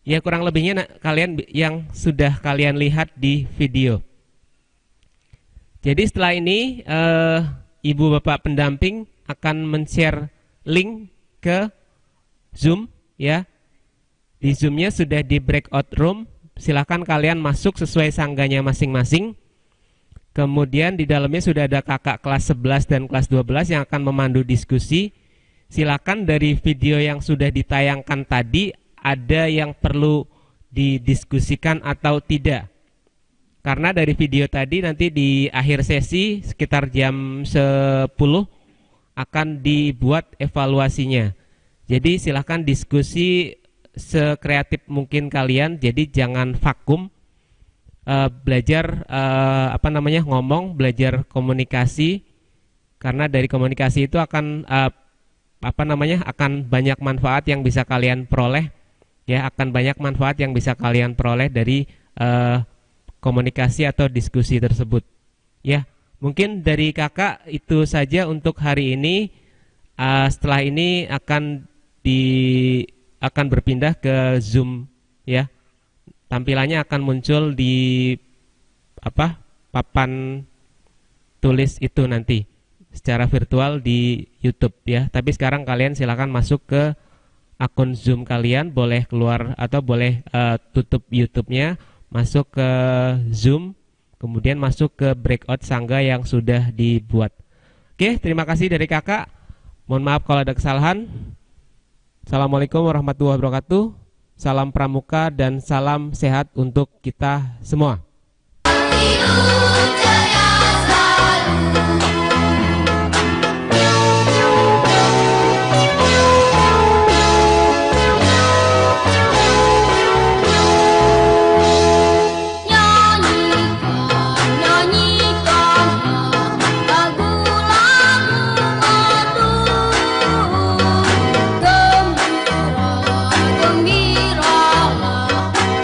ya, kurang lebihnya kalian yang sudah kalian lihat di video. Jadi setelah ini ibu bapak pendamping akan men-share link ke Zoom, ya. Di Zoom-nya sudah di breakout room, silakan kalian masuk sesuai sangganya masing-masing. Kemudian di dalamnya sudah ada kakak kelas 11 dan kelas 12 yang akan memandu diskusi. Silakan dari video yang sudah ditayangkan tadi, ada yang perlu didiskusikan atau tidak. Karena dari video tadi nanti di akhir sesi sekitar jam 10 akan dibuat evaluasinya. Jadi silakan diskusi sekreatif mungkin kalian, jadi jangan vakum. Belajar ngomong, belajar komunikasi, karena dari komunikasi itu akan akan banyak manfaat yang bisa kalian peroleh, ya, akan banyak manfaat yang bisa kalian peroleh dari komunikasi atau diskusi tersebut, ya. Mungkin dari kakak itu saja untuk hari ini. Setelah ini akan berpindah ke Zoom, ya. Tampilannya akan muncul di papan tulis itu nanti secara virtual di YouTube, ya. Tapi sekarang kalian silakan masuk ke akun Zoom kalian, boleh keluar atau boleh tutup YouTube-nya, masuk ke Zoom, kemudian masuk ke breakout sangga yang sudah dibuat. Oke, terima kasih dari kakak. Mohon maaf kalau ada kesalahan. Assalamualaikum warahmatullahi wabarakatuh. Salam pramuka dan salam sehat untuk kita semua.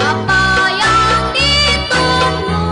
Apa yang ditunggu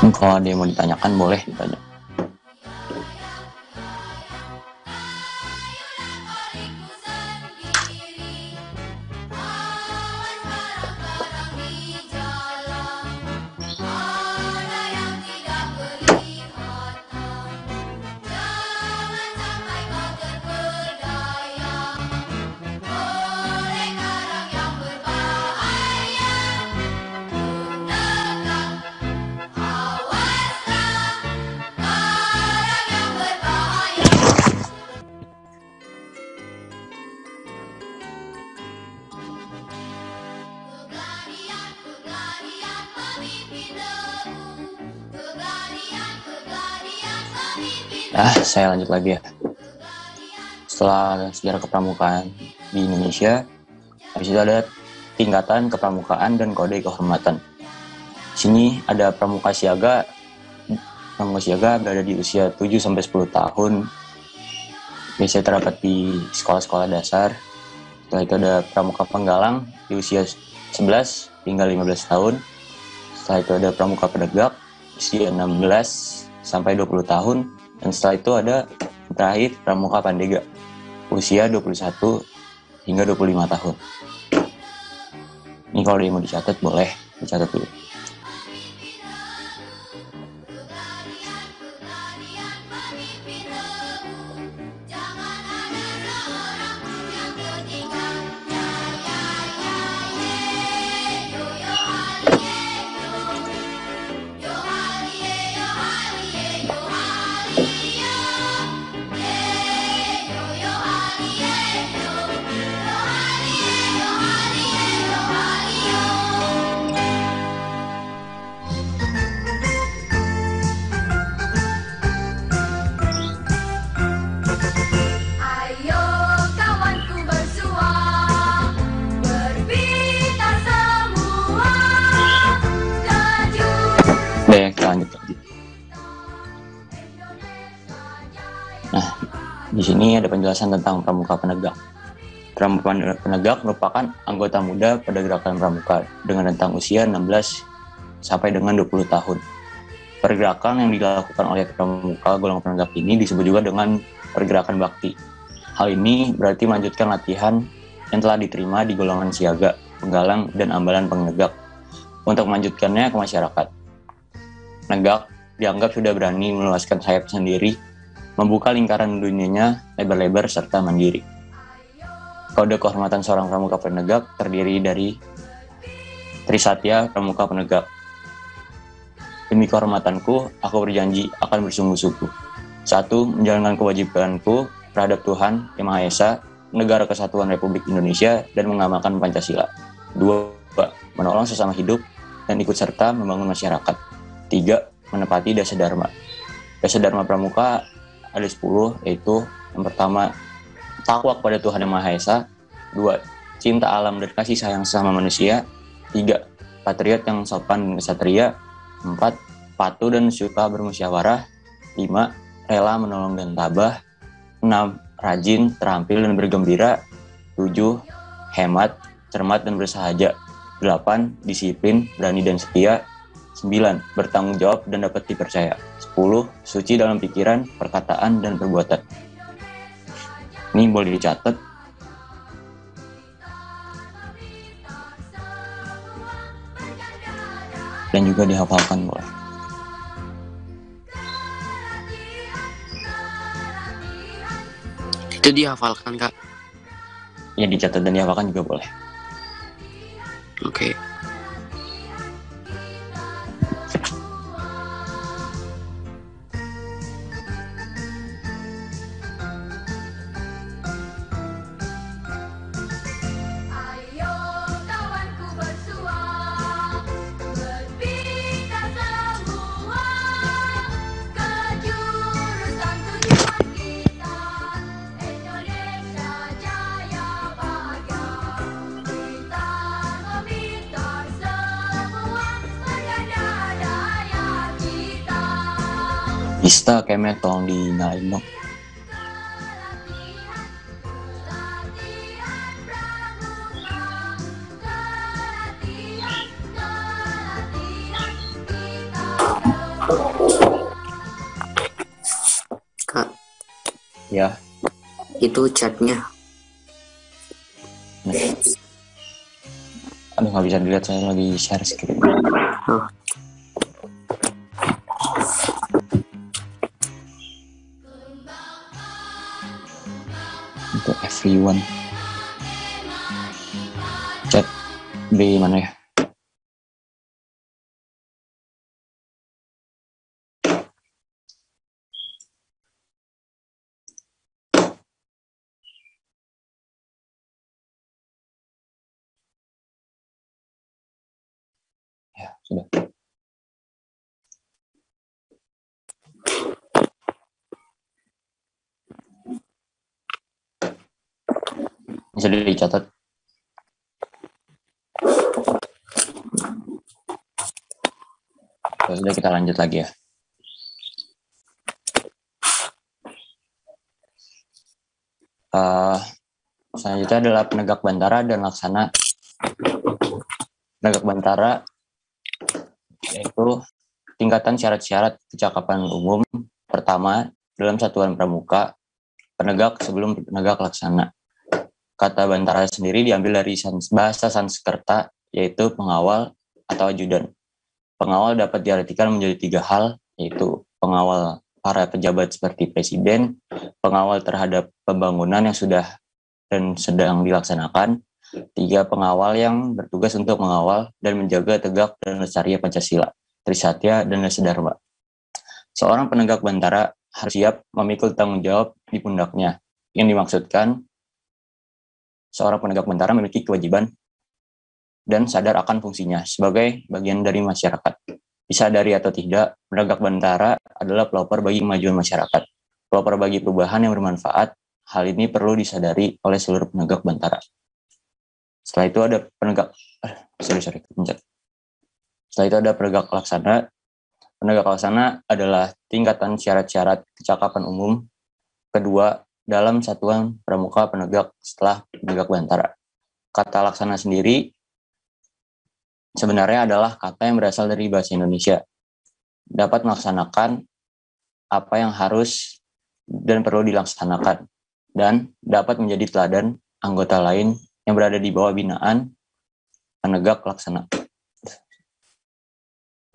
Kalau ada yang mau ditanyakan boleh ditanya. Saya lanjut lagi ya. Setelah sejarah kepramukaan di Indonesia, habis itu ada tingkatan kepramukaan dan kode kehormatan. Di sini ada pramuka siaga. Pramuka siaga berada di usia 7-10 tahun. Biasanya terdapat di sekolah-sekolah dasar. Setelah itu ada pramuka penggalang di usia 11 hingga 15 tahun. Setelah itu ada pramuka penegak usia 16 sampai 20 tahun. Dan setelah itu ada terakhir pramuka pandega usia 21 hingga 25 tahun. Ini kalau dia mau dicatat boleh dicatat dulu. Di sini ada penjelasan tentang pramuka penegak. Pramuka penegak merupakan anggota muda pada gerakan pramuka dengan rentang usia 16 sampai dengan 20 tahun. Pergerakan yang dilakukan oleh pramuka golongan penegak ini disebut juga dengan pergerakan bakti. Hal ini berarti melanjutkan latihan yang telah diterima di golongan siaga, penggalang, dan ambalan penegak untuk melanjutkannya ke masyarakat. Penegak dianggap sudah berani meluaskan sayap sendiri, membuka lingkaran dunianya lebar-lebar serta mandiri. Kode kehormatan seorang pramuka penegak terdiri dari Trisatya Pramuka Penegak. Demi kehormatanku, aku berjanji akan bersungguh-sungguh. 1. Menjalankan kewajibanku terhadap Tuhan Yang Maha Esa, Negara Kesatuan Republik Indonesia, dan mengamalkan Pancasila. 2. Menolong sesama hidup dan ikut serta membangun masyarakat. 3. Menepati Dasa Dharma. Dasa Dharma Pramuka ada 10, yaitu yang pertama, takwa kepada Tuhan Yang Maha Esa. 2. Cinta alam dan kasih sayang sesama manusia. 3. Patriot yang sopan dan kesatria. 4. Patuh dan suka bermusyawarah. 5. Rela menolong dan tabah. 6. Rajin, terampil dan bergembira. 7. Hemat, cermat dan bersahaja. 8. Disiplin, berani dan setia. 9. Bertanggung jawab dan dapat dipercaya. 10. Suci dalam pikiran, perkataan, dan perbuatan. Ini boleh dicatat. Dan juga dihafalkan boleh. Itu dihafalkan, Kak? Ya, dicatat dan dihafalkan juga boleh. Oke. Ista, kemet tolong dinyalain dong. Kak, Ya, itu chatnya. aduh nggak bisa dilihat, saya lagi share screen. Oh, Untuk everyone. Chat di mana ya? Ya, sudah. Bisa dicatat. Ya, sudah, kita lanjut lagi ya. Selanjutnya adalah penegak bantara dan laksana. Penegak bantara yaitu tingkatan syarat-syarat kecakapan umum pertama dalam satuan pramuka, penegak sebelum penegak laksana. Kata bantara sendiri diambil dari bahasa Sanskerta, yaitu pengawal atau ajudan. Pengawal dapat diartikan menjadi 3 hal, yaitu pengawal para pejabat seperti presiden, pengawal terhadap pembangunan yang sudah dan sedang dilaksanakan, 3 pengawal yang bertugas untuk mengawal dan menjaga tegak dan lestarinya Pancasila, Trisatya, dan Nasa Dharma. Seorang penegak bantara harus siap memikul tanggung jawab di pundaknya. Yang dimaksudkan, seorang penegak bantara memiliki kewajiban dan sadar akan fungsinya sebagai bagian dari masyarakat. Disadari atau tidak, penegak bantara adalah pelopor bagi kemajuan masyarakat, pelopor bagi perubahan yang bermanfaat. Hal ini perlu disadari oleh seluruh penegak bantara. Setelah itu ada penegak Setelah itu ada penegak laksana. Penegak laksana adalah tingkatan syarat-syarat kecakapan umum kedua dalam satuan pramuka penegak setelah penegak bantara. Kata laksana sendiri sebenarnya adalah kata yang berasal dari bahasa Indonesia. Dapat melaksanakan apa yang harus dan perlu dilaksanakan, dan dapat menjadi teladan anggota lain yang berada di bawah binaan penegak laksana.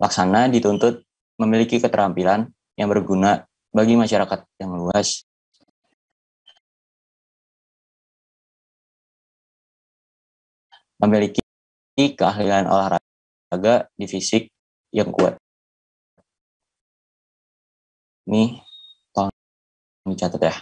Laksana dituntut memiliki keterampilan yang berguna bagi masyarakat yang luas, memiliki keahlian olahraga di fisik yang kuat. Ini tolong dicatat ya.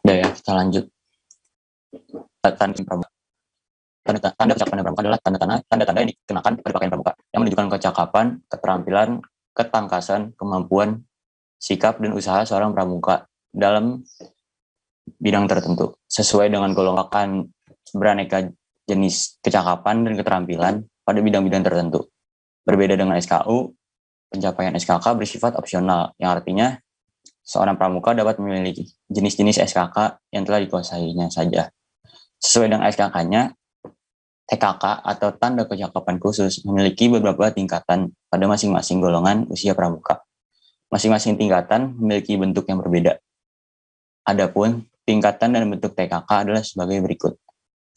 Udah ya, kita lanjut. Tanda kecakapan pramuka adalah tanda-tanda yang dikenakan pada pakaian pramuka yang menunjukkan kecakapan, keterampilan, ketangkasan, kemampuan, sikap, dan usaha seorang pramuka dalam bidang tertentu sesuai dengan golongan beraneka jenis kecakapan dan keterampilan pada bidang-bidang tertentu. Berbeda dengan SKU, pencapaian SKK bersifat opsional, yang artinya seorang pramuka dapat memiliki jenis-jenis SKK yang telah dikuasainya saja. Sesuai dengan SKK-nya, TKK atau tanda kecakapan khusus memiliki beberapa tingkatan pada masing-masing golongan usia pramuka. Masing-masing tingkatan memiliki bentuk yang berbeda. Adapun tingkatan dan bentuk TKK adalah sebagai berikut.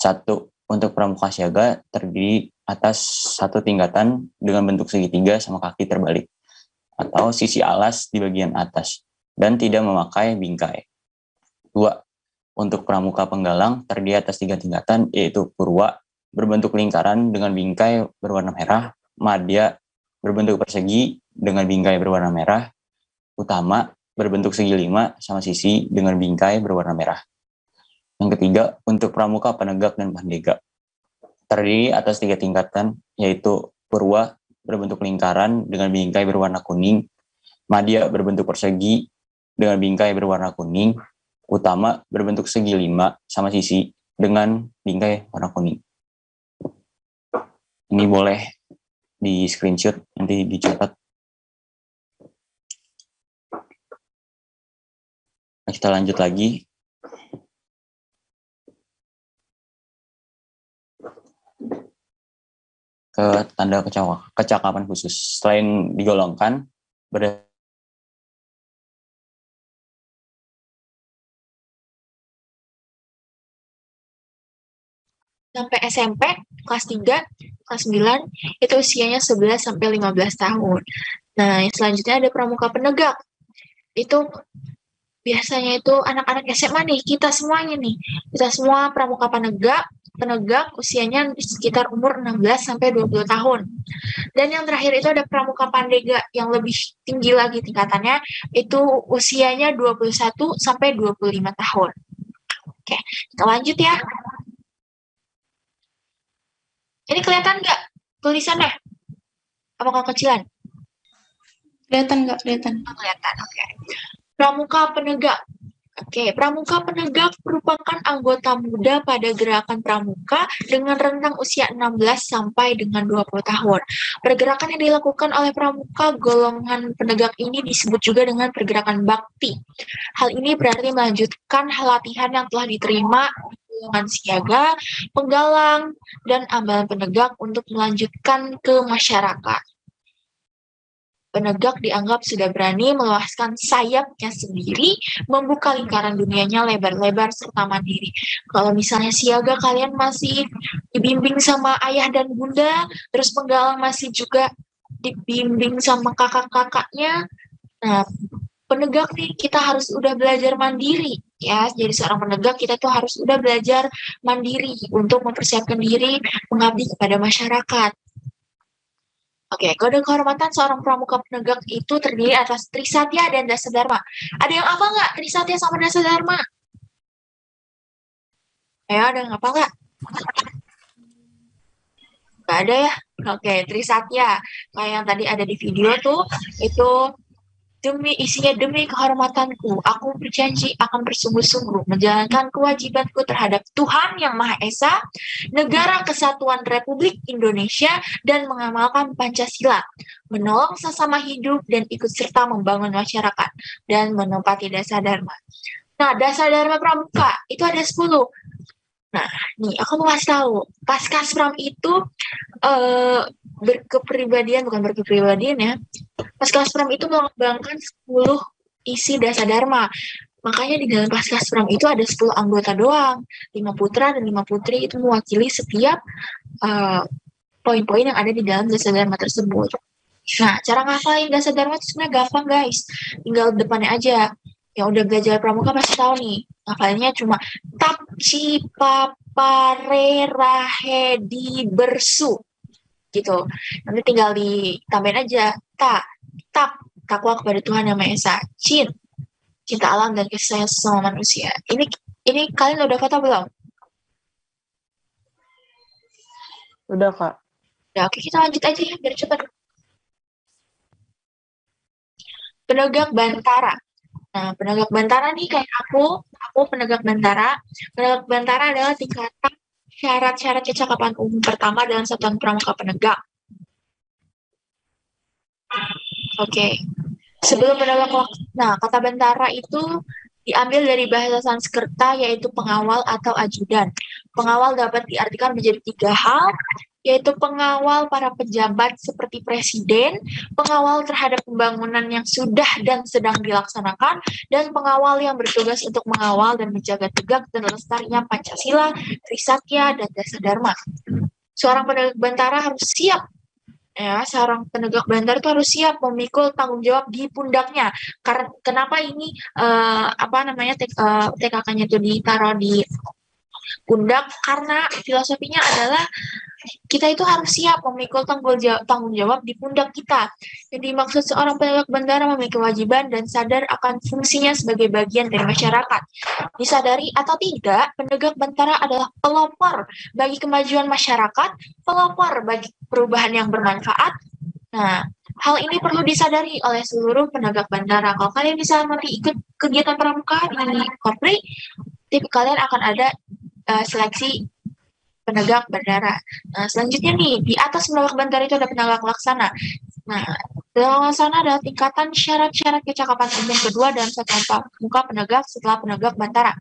1. Untuk pramuka siaga terdiri atas 1 tingkatan dengan bentuk segitiga sama kaki terbalik. atau sisi alas di bagian atas dan tidak memakai bingkai. 2. Untuk pramuka penggalang terdiri atas 3 tingkatan, yaitu purwa berbentuk lingkaran dengan bingkai berwarna merah, madya berbentuk persegi dengan bingkai berwarna merah, utama berbentuk segi 5 sama sisi dengan bingkai berwarna merah. Yang ketiga, untuk pramuka penegak dan pandega terdiri atas 3 tingkatan, yaitu purwa berbentuk lingkaran dengan bingkai berwarna kuning, madya berbentuk persegi dengan bingkai berwarna kuning, utama berbentuk segi 5 sama sisi dengan bingkai warna kuning. Ini boleh di screenshot, nanti dicatat. Nah, kita lanjut lagi. Ke tanda kecakapan khusus. Selain digolongkan, sampai SMP, kelas 3, kelas 9, itu usianya 11 sampai 15 tahun. Nah, yang selanjutnya ada pramuka penegak. Itu biasanya itu anak-anak SMA nih, kita semuanya nih. Kita semua pramuka penegak usianya sekitar umur 16 sampai 20 tahun. Dan yang terakhir itu ada pramuka pandega yang lebih tinggi lagi tingkatannya, itu usianya 21 sampai 25 tahun. Oke, kita lanjut ya. Ini kelihatan nggak tulisannya? Apakah kecilan? Kelihatan nggak? Kelihatan. Kelihatan, oke. Pramuka penegak. Oke, pramuka penegak merupakan anggota muda pada gerakan pramuka dengan rentang usia 16 sampai dengan 20 tahun. Pergerakan yang dilakukan oleh pramuka golongan penegak ini disebut juga dengan pergerakan bakti. Hal ini berarti melanjutkan latihan yang telah diterima golongan siaga, penggalang, dan ambalan penegak untuk melanjutkan ke masyarakat. Penegak dianggap sudah berani meluaskan sayapnya sendiri, membuka lingkaran dunianya lebar-lebar serta mandiri. Kalau misalnya siaga kalian masih dibimbing sama ayah dan bunda, terus penggalang masih juga dibimbing sama kakak-kakaknya, nah penegak nih kita harus udah belajar mandiri ya. Jadi seorang penegak kita tuh harus udah belajar mandiri untuk mempersiapkan diri mengabdi kepada masyarakat. Oke, kode kehormatan seorang pramuka penegak itu terdiri atas Trisatya dan Dasadharma. Ada yang apa nggak Trisatya sama Dasadharma? Ya, ada yang apa nggak? Nggak ada ya? Oke, Trisatya. Kayak yang tadi ada di video tuh, itu demi kehormatanku, aku berjanji akan bersungguh-sungguh menjalankan kewajibanku terhadap Tuhan Yang Maha Esa, Negara Kesatuan Republik Indonesia, dan mengamalkan Pancasila, menolong sesama hidup dan ikut serta membangun masyarakat, dan menempati Dasadharma. Nah, Dasadharma Pramuka itu ada 10. Nah, nih aku mau kasih tahu, Paskaspram itu bukan berkepribadian ya. Paskaspram itu melambangkan 10 isi Dasadharma. Makanya di dalam Paskaspram itu ada 10 anggota doang. 5 putra dan 5 putri itu mewakili setiap poin-poin yang ada di dalam Dasadharma tersebut. Nah, cara ngafalin Dasadharma itu sebenarnya gampang guys. Tinggal depannya aja. Yang udah belajar pramuka pasti tahu nih. Ngafalinnya cuma tap, ci, pa, pare, rahe, di, bersu. Gitu. Nanti tinggal ditambahin aja. Tap, takwa kepada Tuhan Yang Maha Esa. Cin, cinta alam dan kasih sayang sesama manusia. Ini kalian udah kata belum? Udah, Kak. Ya, oke, kita lanjut aja ya, biar cepat. Penegak Bantara. Nah, penegak Bantara nih kayak aku penegak Bantara. Penegak Bantara adalah tingkatan syarat-syarat kecakapan umum pertama dalam satuan pramuka penegak. Oke. Sebelum penegak nah, kata Bantara itu diambil dari bahasa Sanskerta yaitu pengawal atau ajudan. Pengawal dapat diartikan menjadi 3 hal, yaitu pengawal para pejabat seperti presiden, pengawal terhadap pembangunan yang sudah dan sedang dilaksanakan, dan pengawal yang bertugas untuk mengawal dan menjaga tegak dan lestarinya Pancasila, Trisatya, dan Dasadharma. Seorang penegak Bantara harus siap Ya, seorang penegak bandar itu harus siap memikul tanggung jawab di pundaknya. Karena kenapa ini TKK-nya itu ditaruh di pundak? Karena filosofinya adalah kita itu harus siap memikul tanggung jawab di pundak kita. Jadi maksud seorang penegak bandara memiliki kewajiban dan sadar akan fungsinya sebagai bagian dari masyarakat. Disadari atau tidak, penegak bandara adalah pelopor bagi kemajuan masyarakat, pelopor bagi perubahan yang bermanfaat. Nah, hal ini perlu disadari oleh seluruh penegak bandara. Kalau kalian bisa nanti ikut kegiatan pramuka di Korpri, tipe kalian akan ada seleksi penegak bandara. Nah, selanjutnya nih, di atas penegak bandara itu ada penegak laksana. Nah, penegak laksana adalah tingkatan syarat-syarat kecakapan umum kedua dalam satu muka penegak setelah penegak bandara.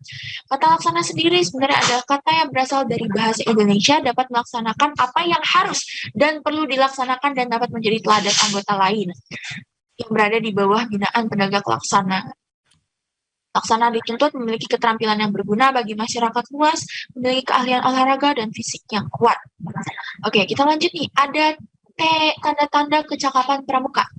Kata laksana sendiri sebenarnya adalah kata yang berasal dari bahasa Indonesia, dapat melaksanakan apa yang harus dan perlu dilaksanakan dan dapat menjadi teladan anggota lain yang berada di bawah binaan penegak laksana. Laksana dituntut memiliki keterampilan yang berguna bagi masyarakat luas, memiliki keahlian olahraga dan fisik yang kuat. Oke, kita lanjut nih. Ada tanda-tanda kecakapan pramuka.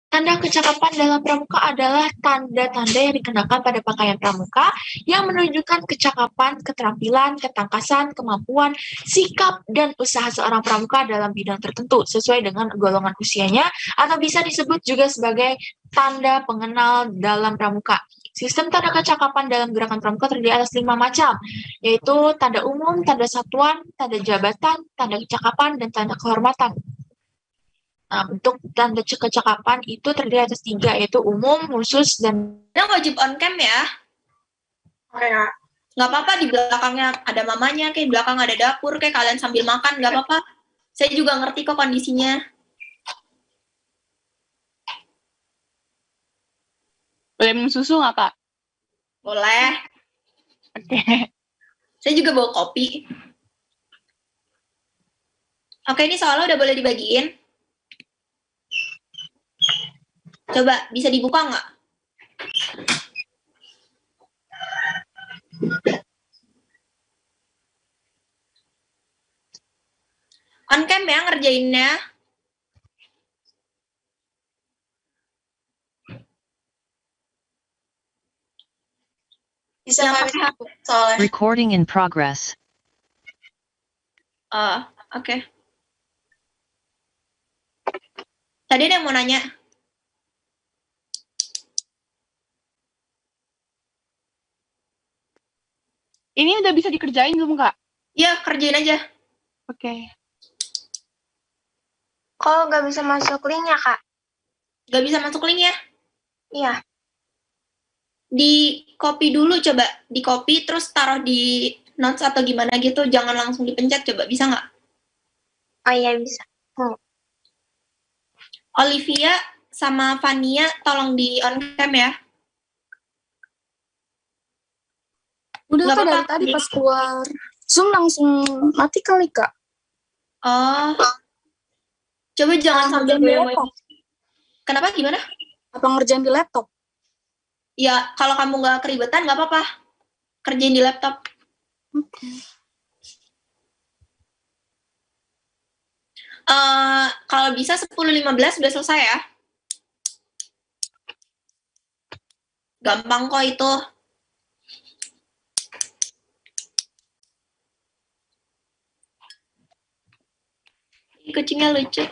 Tanda kecakapan dalam pramuka adalah tanda-tanda yang dikenakan pada pakaian pramuka yang menunjukkan kecakapan, keterampilan, ketangkasan, kemampuan, sikap, dan usaha seorang pramuka dalam bidang tertentu sesuai dengan golongan usianya atau bisa disebut juga sebagai tanda pengenal dalam pramuka. Sistem tanda kecakapan dalam gerakan pramuka terdiri atas 5 macam, yaitu tanda umum, tanda satuan, tanda jabatan, tanda kecakapan, dan tanda kehormatan. Nah, bentuk tanda kecakapan itu terdiri atas 3, yaitu umum, khusus, dan... Yang wajib on cam ya? Ya. Nggak apa-apa di belakangnya ada mamanya, kayak di belakang ada dapur, kayak kalian sambil makan, nggak apa-apa. Saya juga ngerti kok kondisinya. Boleh minum susu nggak, Kak? Boleh. Oke. Saya juga bawa kopi. Oke, ini soalnya udah boleh dibagiin. Coba, bisa dibuka nggak? On cam ya ngerjainnya. Bisa soalnya. Recording in progress. Oke. Tadi ada yang mau nanya. Ini udah bisa dikerjain belum, Kak? Iya, kerjain aja. Oke. Kok nggak bisa masuk linknya, Kak? Nggak bisa masuk link ya? Iya. Di copy dulu coba. Di copy terus taruh di notes atau gimana gitu. Jangan langsung dipencet coba. Bisa nggak? Oh iya, bisa. Olivia sama Fania tolong di on cam ya. Udah Kak, dari tadi pas keluar Zoom langsung mati kali, Kak. Oh. Coba jangan sambil goyang. Kenapa? Gimana? Apa ngerjain di laptop? Ya, kalau kamu nggak keribetan nggak apa-apa. Kerjain di laptop. Oke. Kalau bisa 10.15 udah selesai ya. Gampang kok itu. Kucingnya lucu.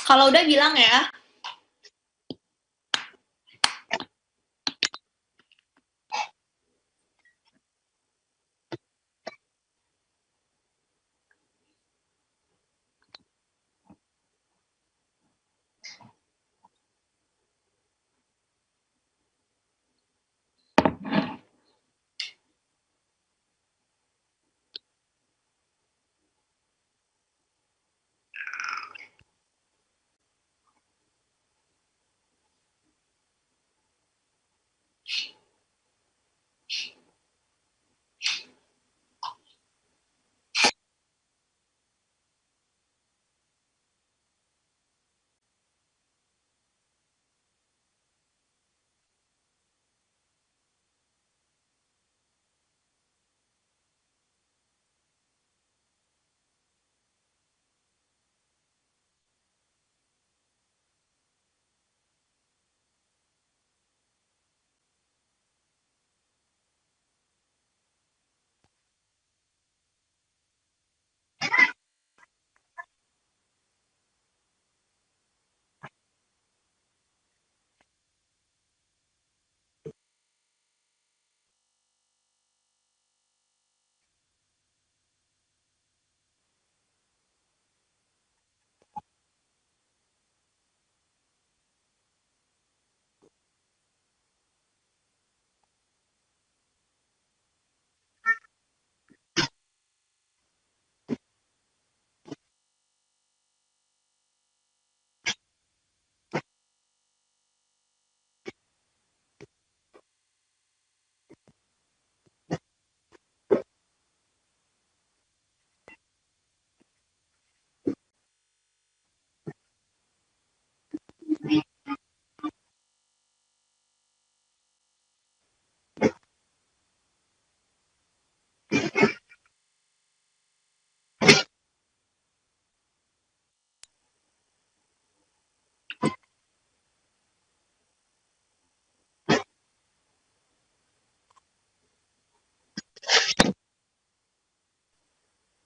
Kalau udah bilang ya.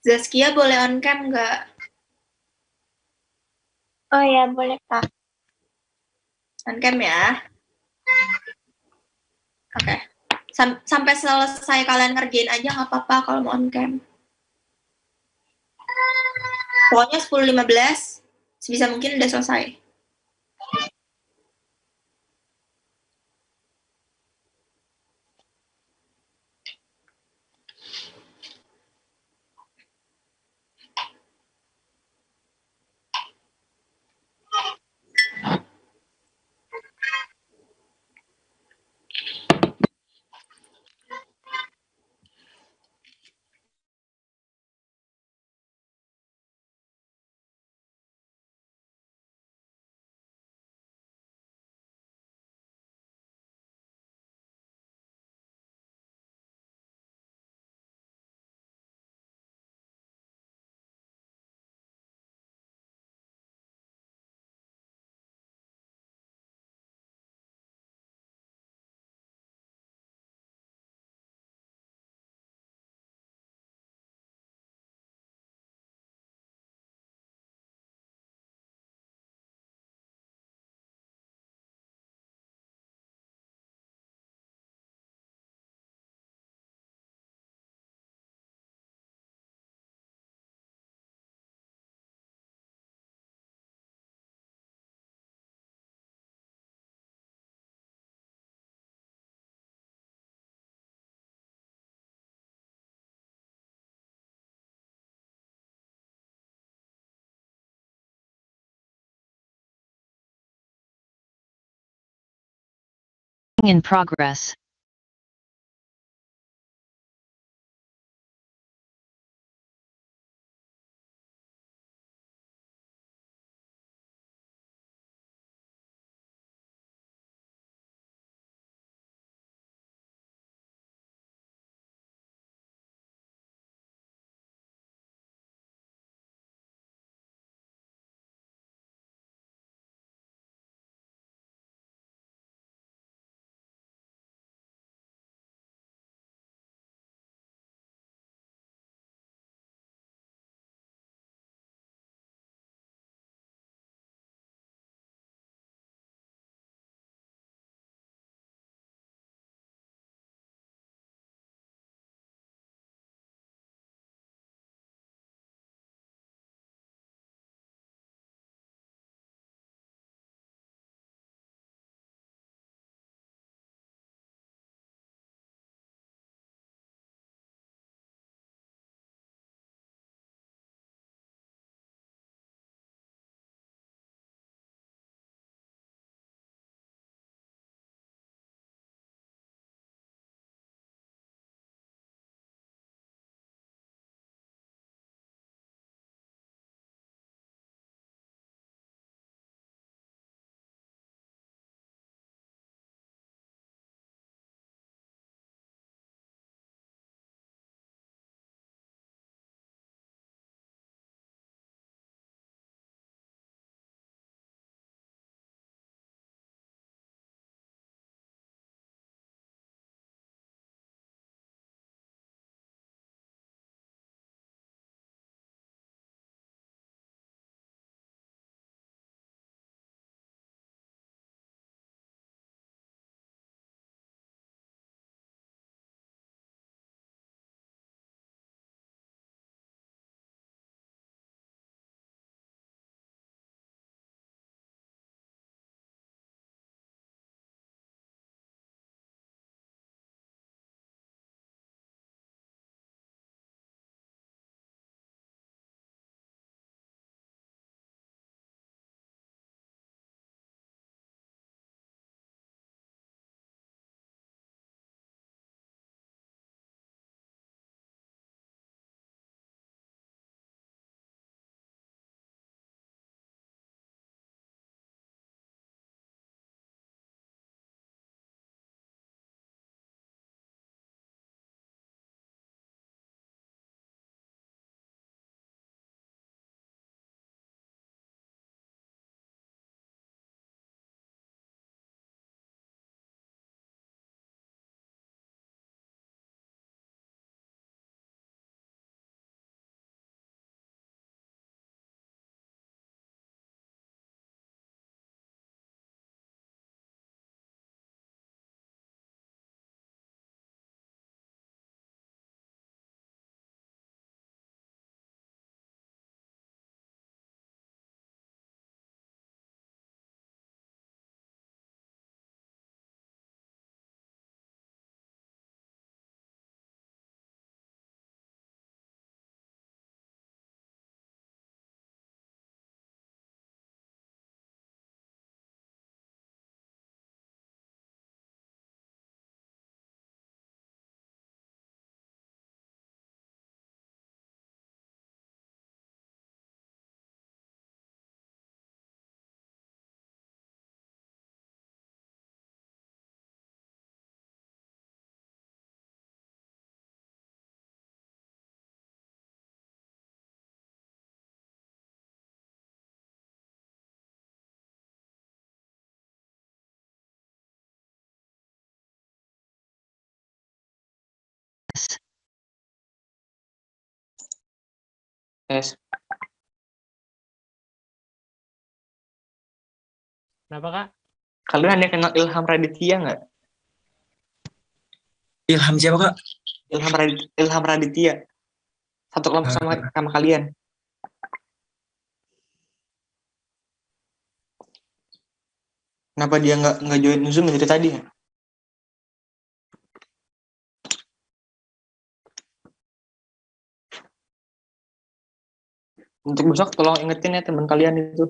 Zaskia boleh on cam nggak? Oh ya, boleh Kak. On cam ya. Oke. Sampai selesai kalian ngerjain aja nggak apa-apa kalau mau on cam. Pokoknya 10.15 sebisa mungkin udah selesai. In progress. Tes. Kenapa Kak? Kalian ada yang kenal Ilham Raditya nggak? Ilham siapa Kak? Ilham Raditya. Satu kelompok sama kalian. Kenapa dia nggak join Zoom dari tadi ya? Untuk besok tolong ingetin ya teman kalian itu.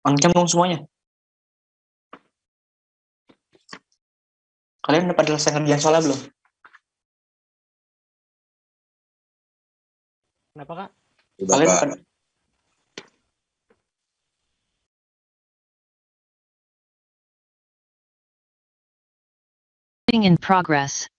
Angkem dong semuanya. Kalian udah pada selesai ngerjain soalnya belum? Kenapa Kak? Kalian udah pada... In progress.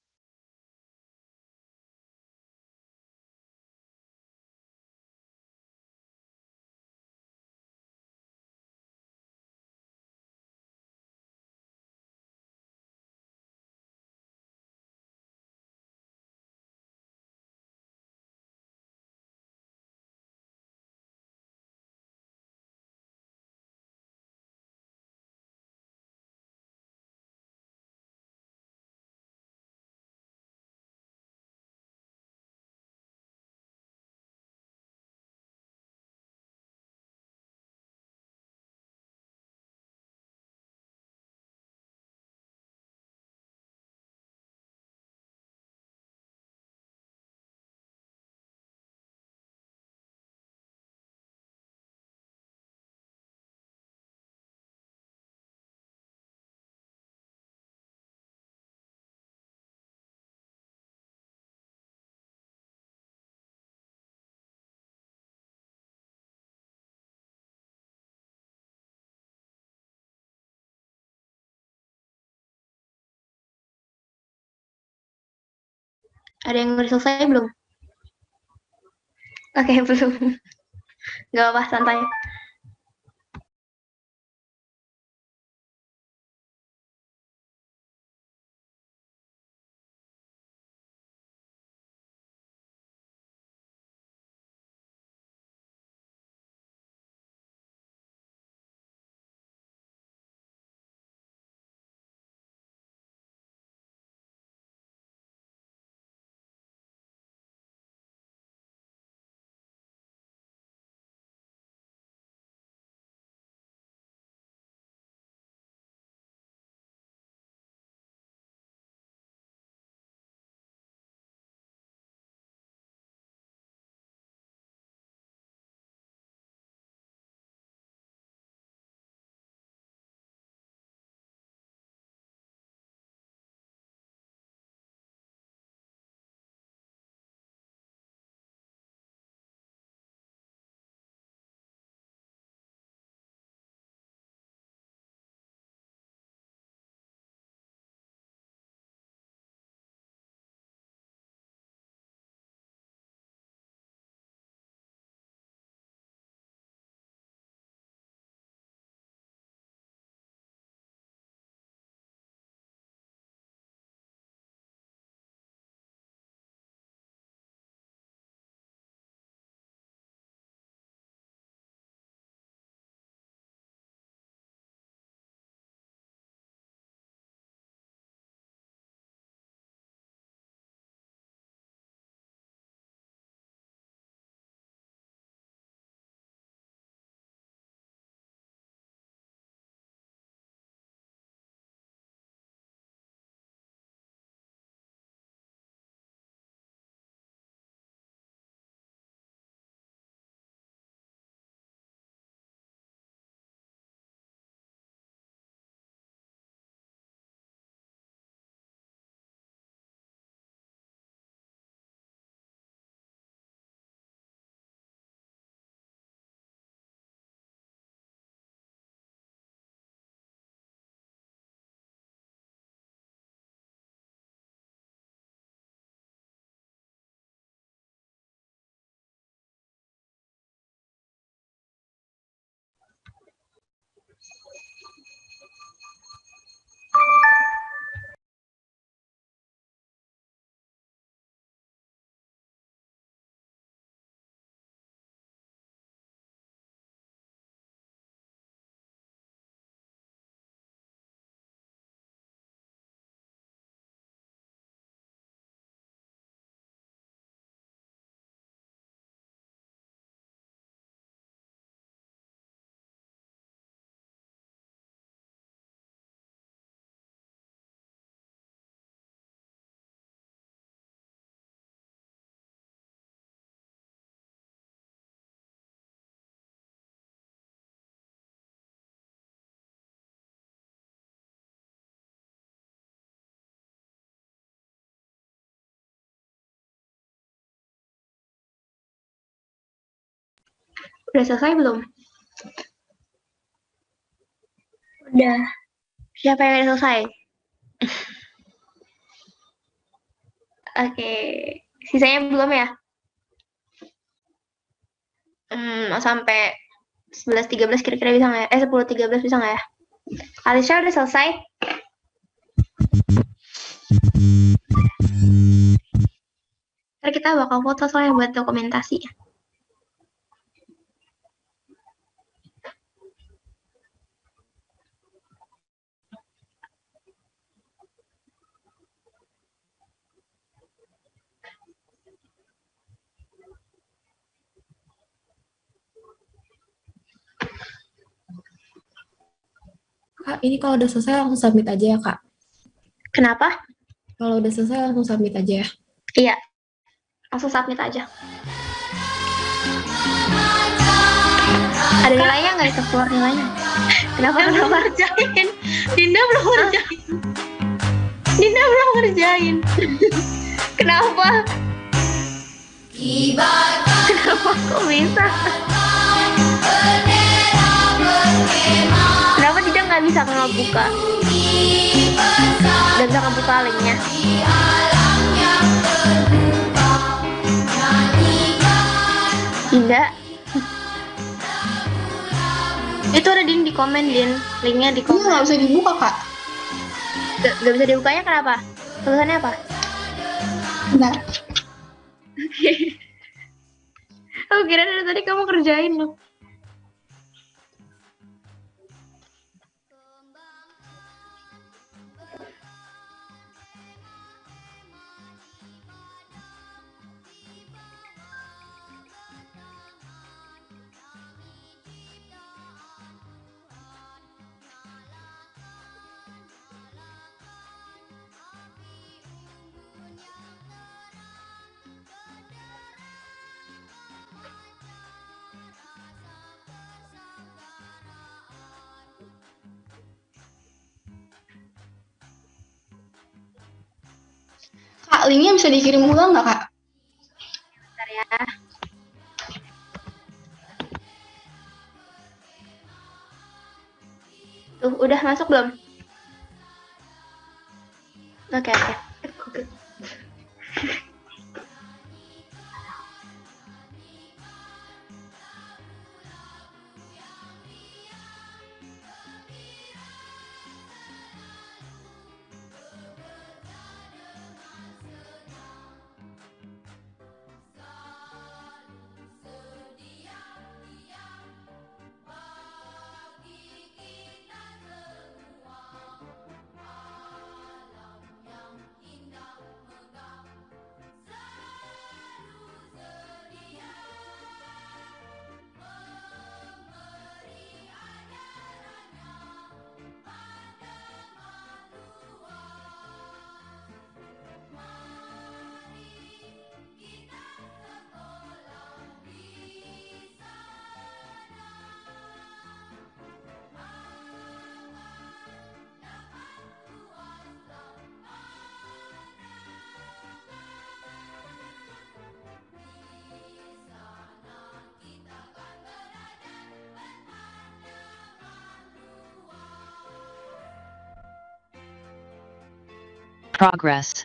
Ada yang udah selesai belum? Oke, belum. Gak apa-apa, santai. Udah selesai belum? Udah. Siapa yang udah selesai? Oke. Sisanya belum ya? Sampai 11.13 kira-kira bisa nggak ya? 10.13 bisa nggak ya? Alisha udah selesai? Ntar kita bakal foto soalnya buat dokumentasi. Kak, ini kalau udah selesai langsung submit aja ya, Kak? Kenapa? Kalau udah selesai langsung submit aja ya? Iya, langsung submit aja. Ada nilainya nggak itu? Keluar nilainya? Kenapa belum ngerjain? Dinda belum ngerjain. Dinda belum ngerjain. Kenapa? Kenapa kok bisa? Kenapa Dinda nggak bisa ngebuka? Dan bisa ngebuka linknya? Dinda? Itu ada di komen, Din. Linknya di komen. Nggak bisa dibuka, Kak. Nggak bisa dibukanya kenapa? Tulisannya apa? Bentar. Oke. Aku kira dari tadi kamu kerjain loh. Kak, linknya bisa dikirim ulang nggak, Kak? Bentar ya. Tuh, udah masuk belum? Oke. Progress.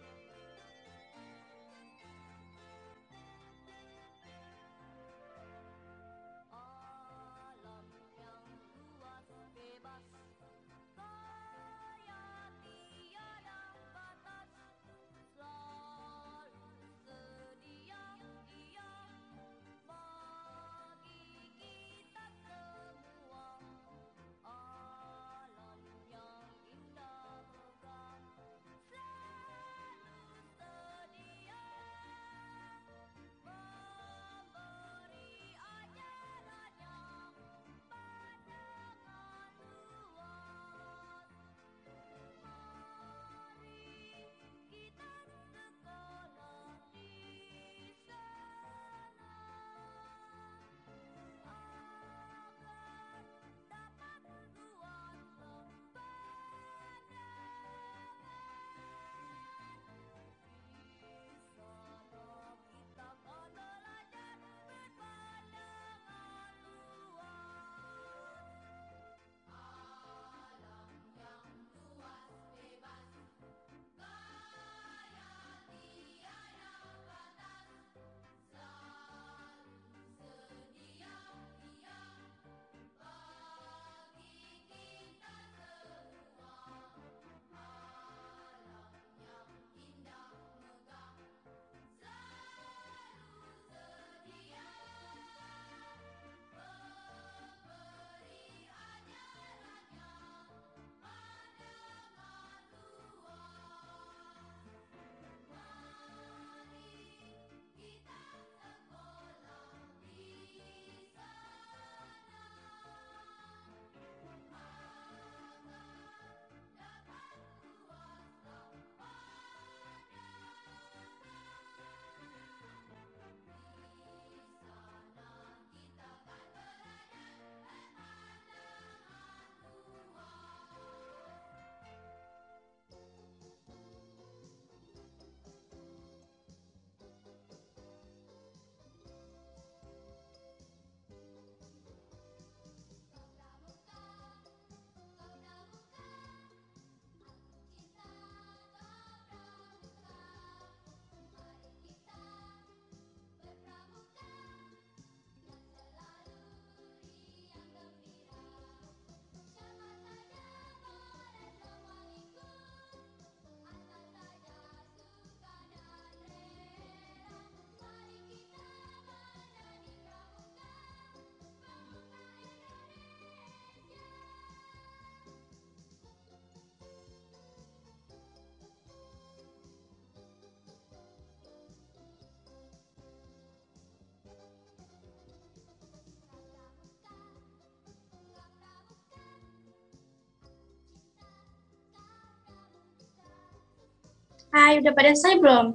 Hai, udah pada selesai belum?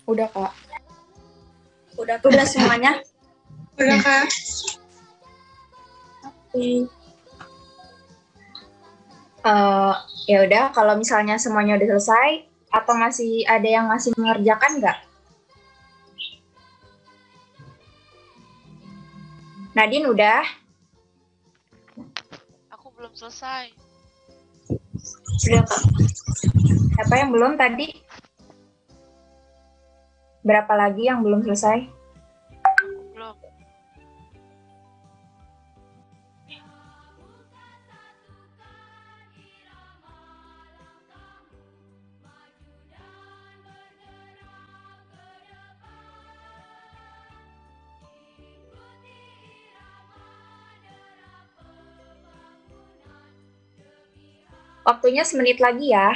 Udah, Kak. Udah semuanya? Udah, Kak. Oke. Ya udah, kalau misalnya semuanya udah selesai, atau masih ada yang masih mengerjakan nggak? Nadine udah? Aku belum selesai. Sudah, Kak. Siapa yang belum tadi? Berapa lagi yang belum selesai? Belum. Waktunya semenit lagi ya.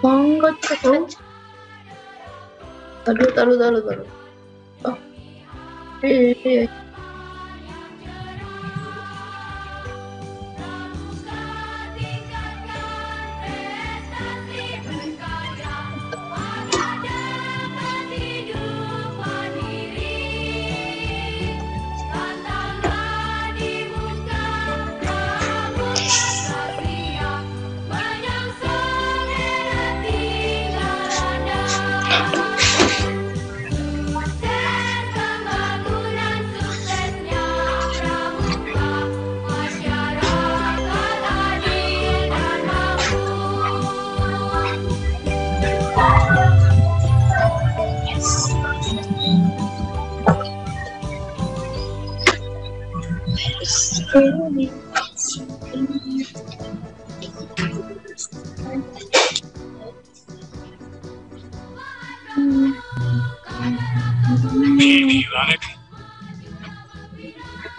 Monggo tahu. Taruh. Oh. Iya.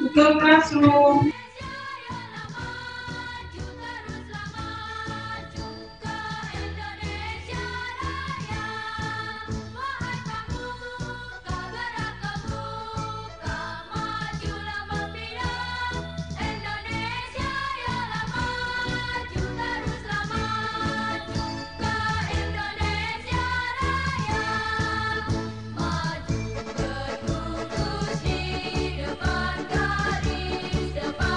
Google Classroom. Depan garis depan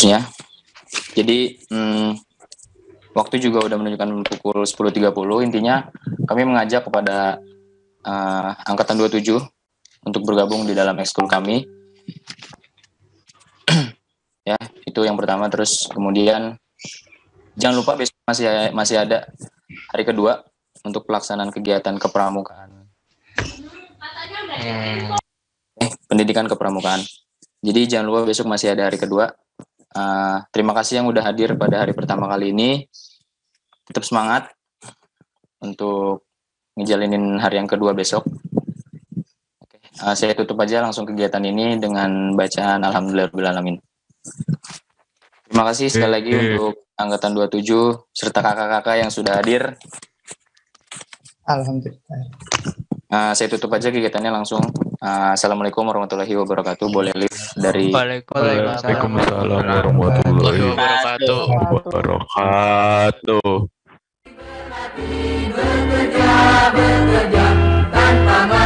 seterusnya. Jadi waktu juga udah menunjukkan pukul 10.30. Intinya kami mengajak kepada angkatan 27 untuk bergabung di dalam ekskul kami. Ya, itu yang pertama. Terus kemudian jangan lupa besok masih ada hari kedua untuk pelaksanaan kegiatan kepramukaan. Pendidikan kepramukaan. Jadi jangan lupa besok masih ada hari kedua. Terima kasih yang udah hadir pada hari pertama kali ini. Tetap semangat untuk ngejalinin hari yang kedua besok. Oke, saya tutup aja langsung kegiatan ini dengan bacaan Alhamdulillahirrahmanirrahim. Terima kasih sekali lagi untuk angkatan 27 serta kakak-kakak yang sudah hadir. Alhamdulillah. Saya tutup aja kegiatannya langsung. Assalamualaikum warahmatullahi wabarakatuh. Boleh live dari Waalaikumsalam warahmatullahi wabarakatuh. Bekerja tanpa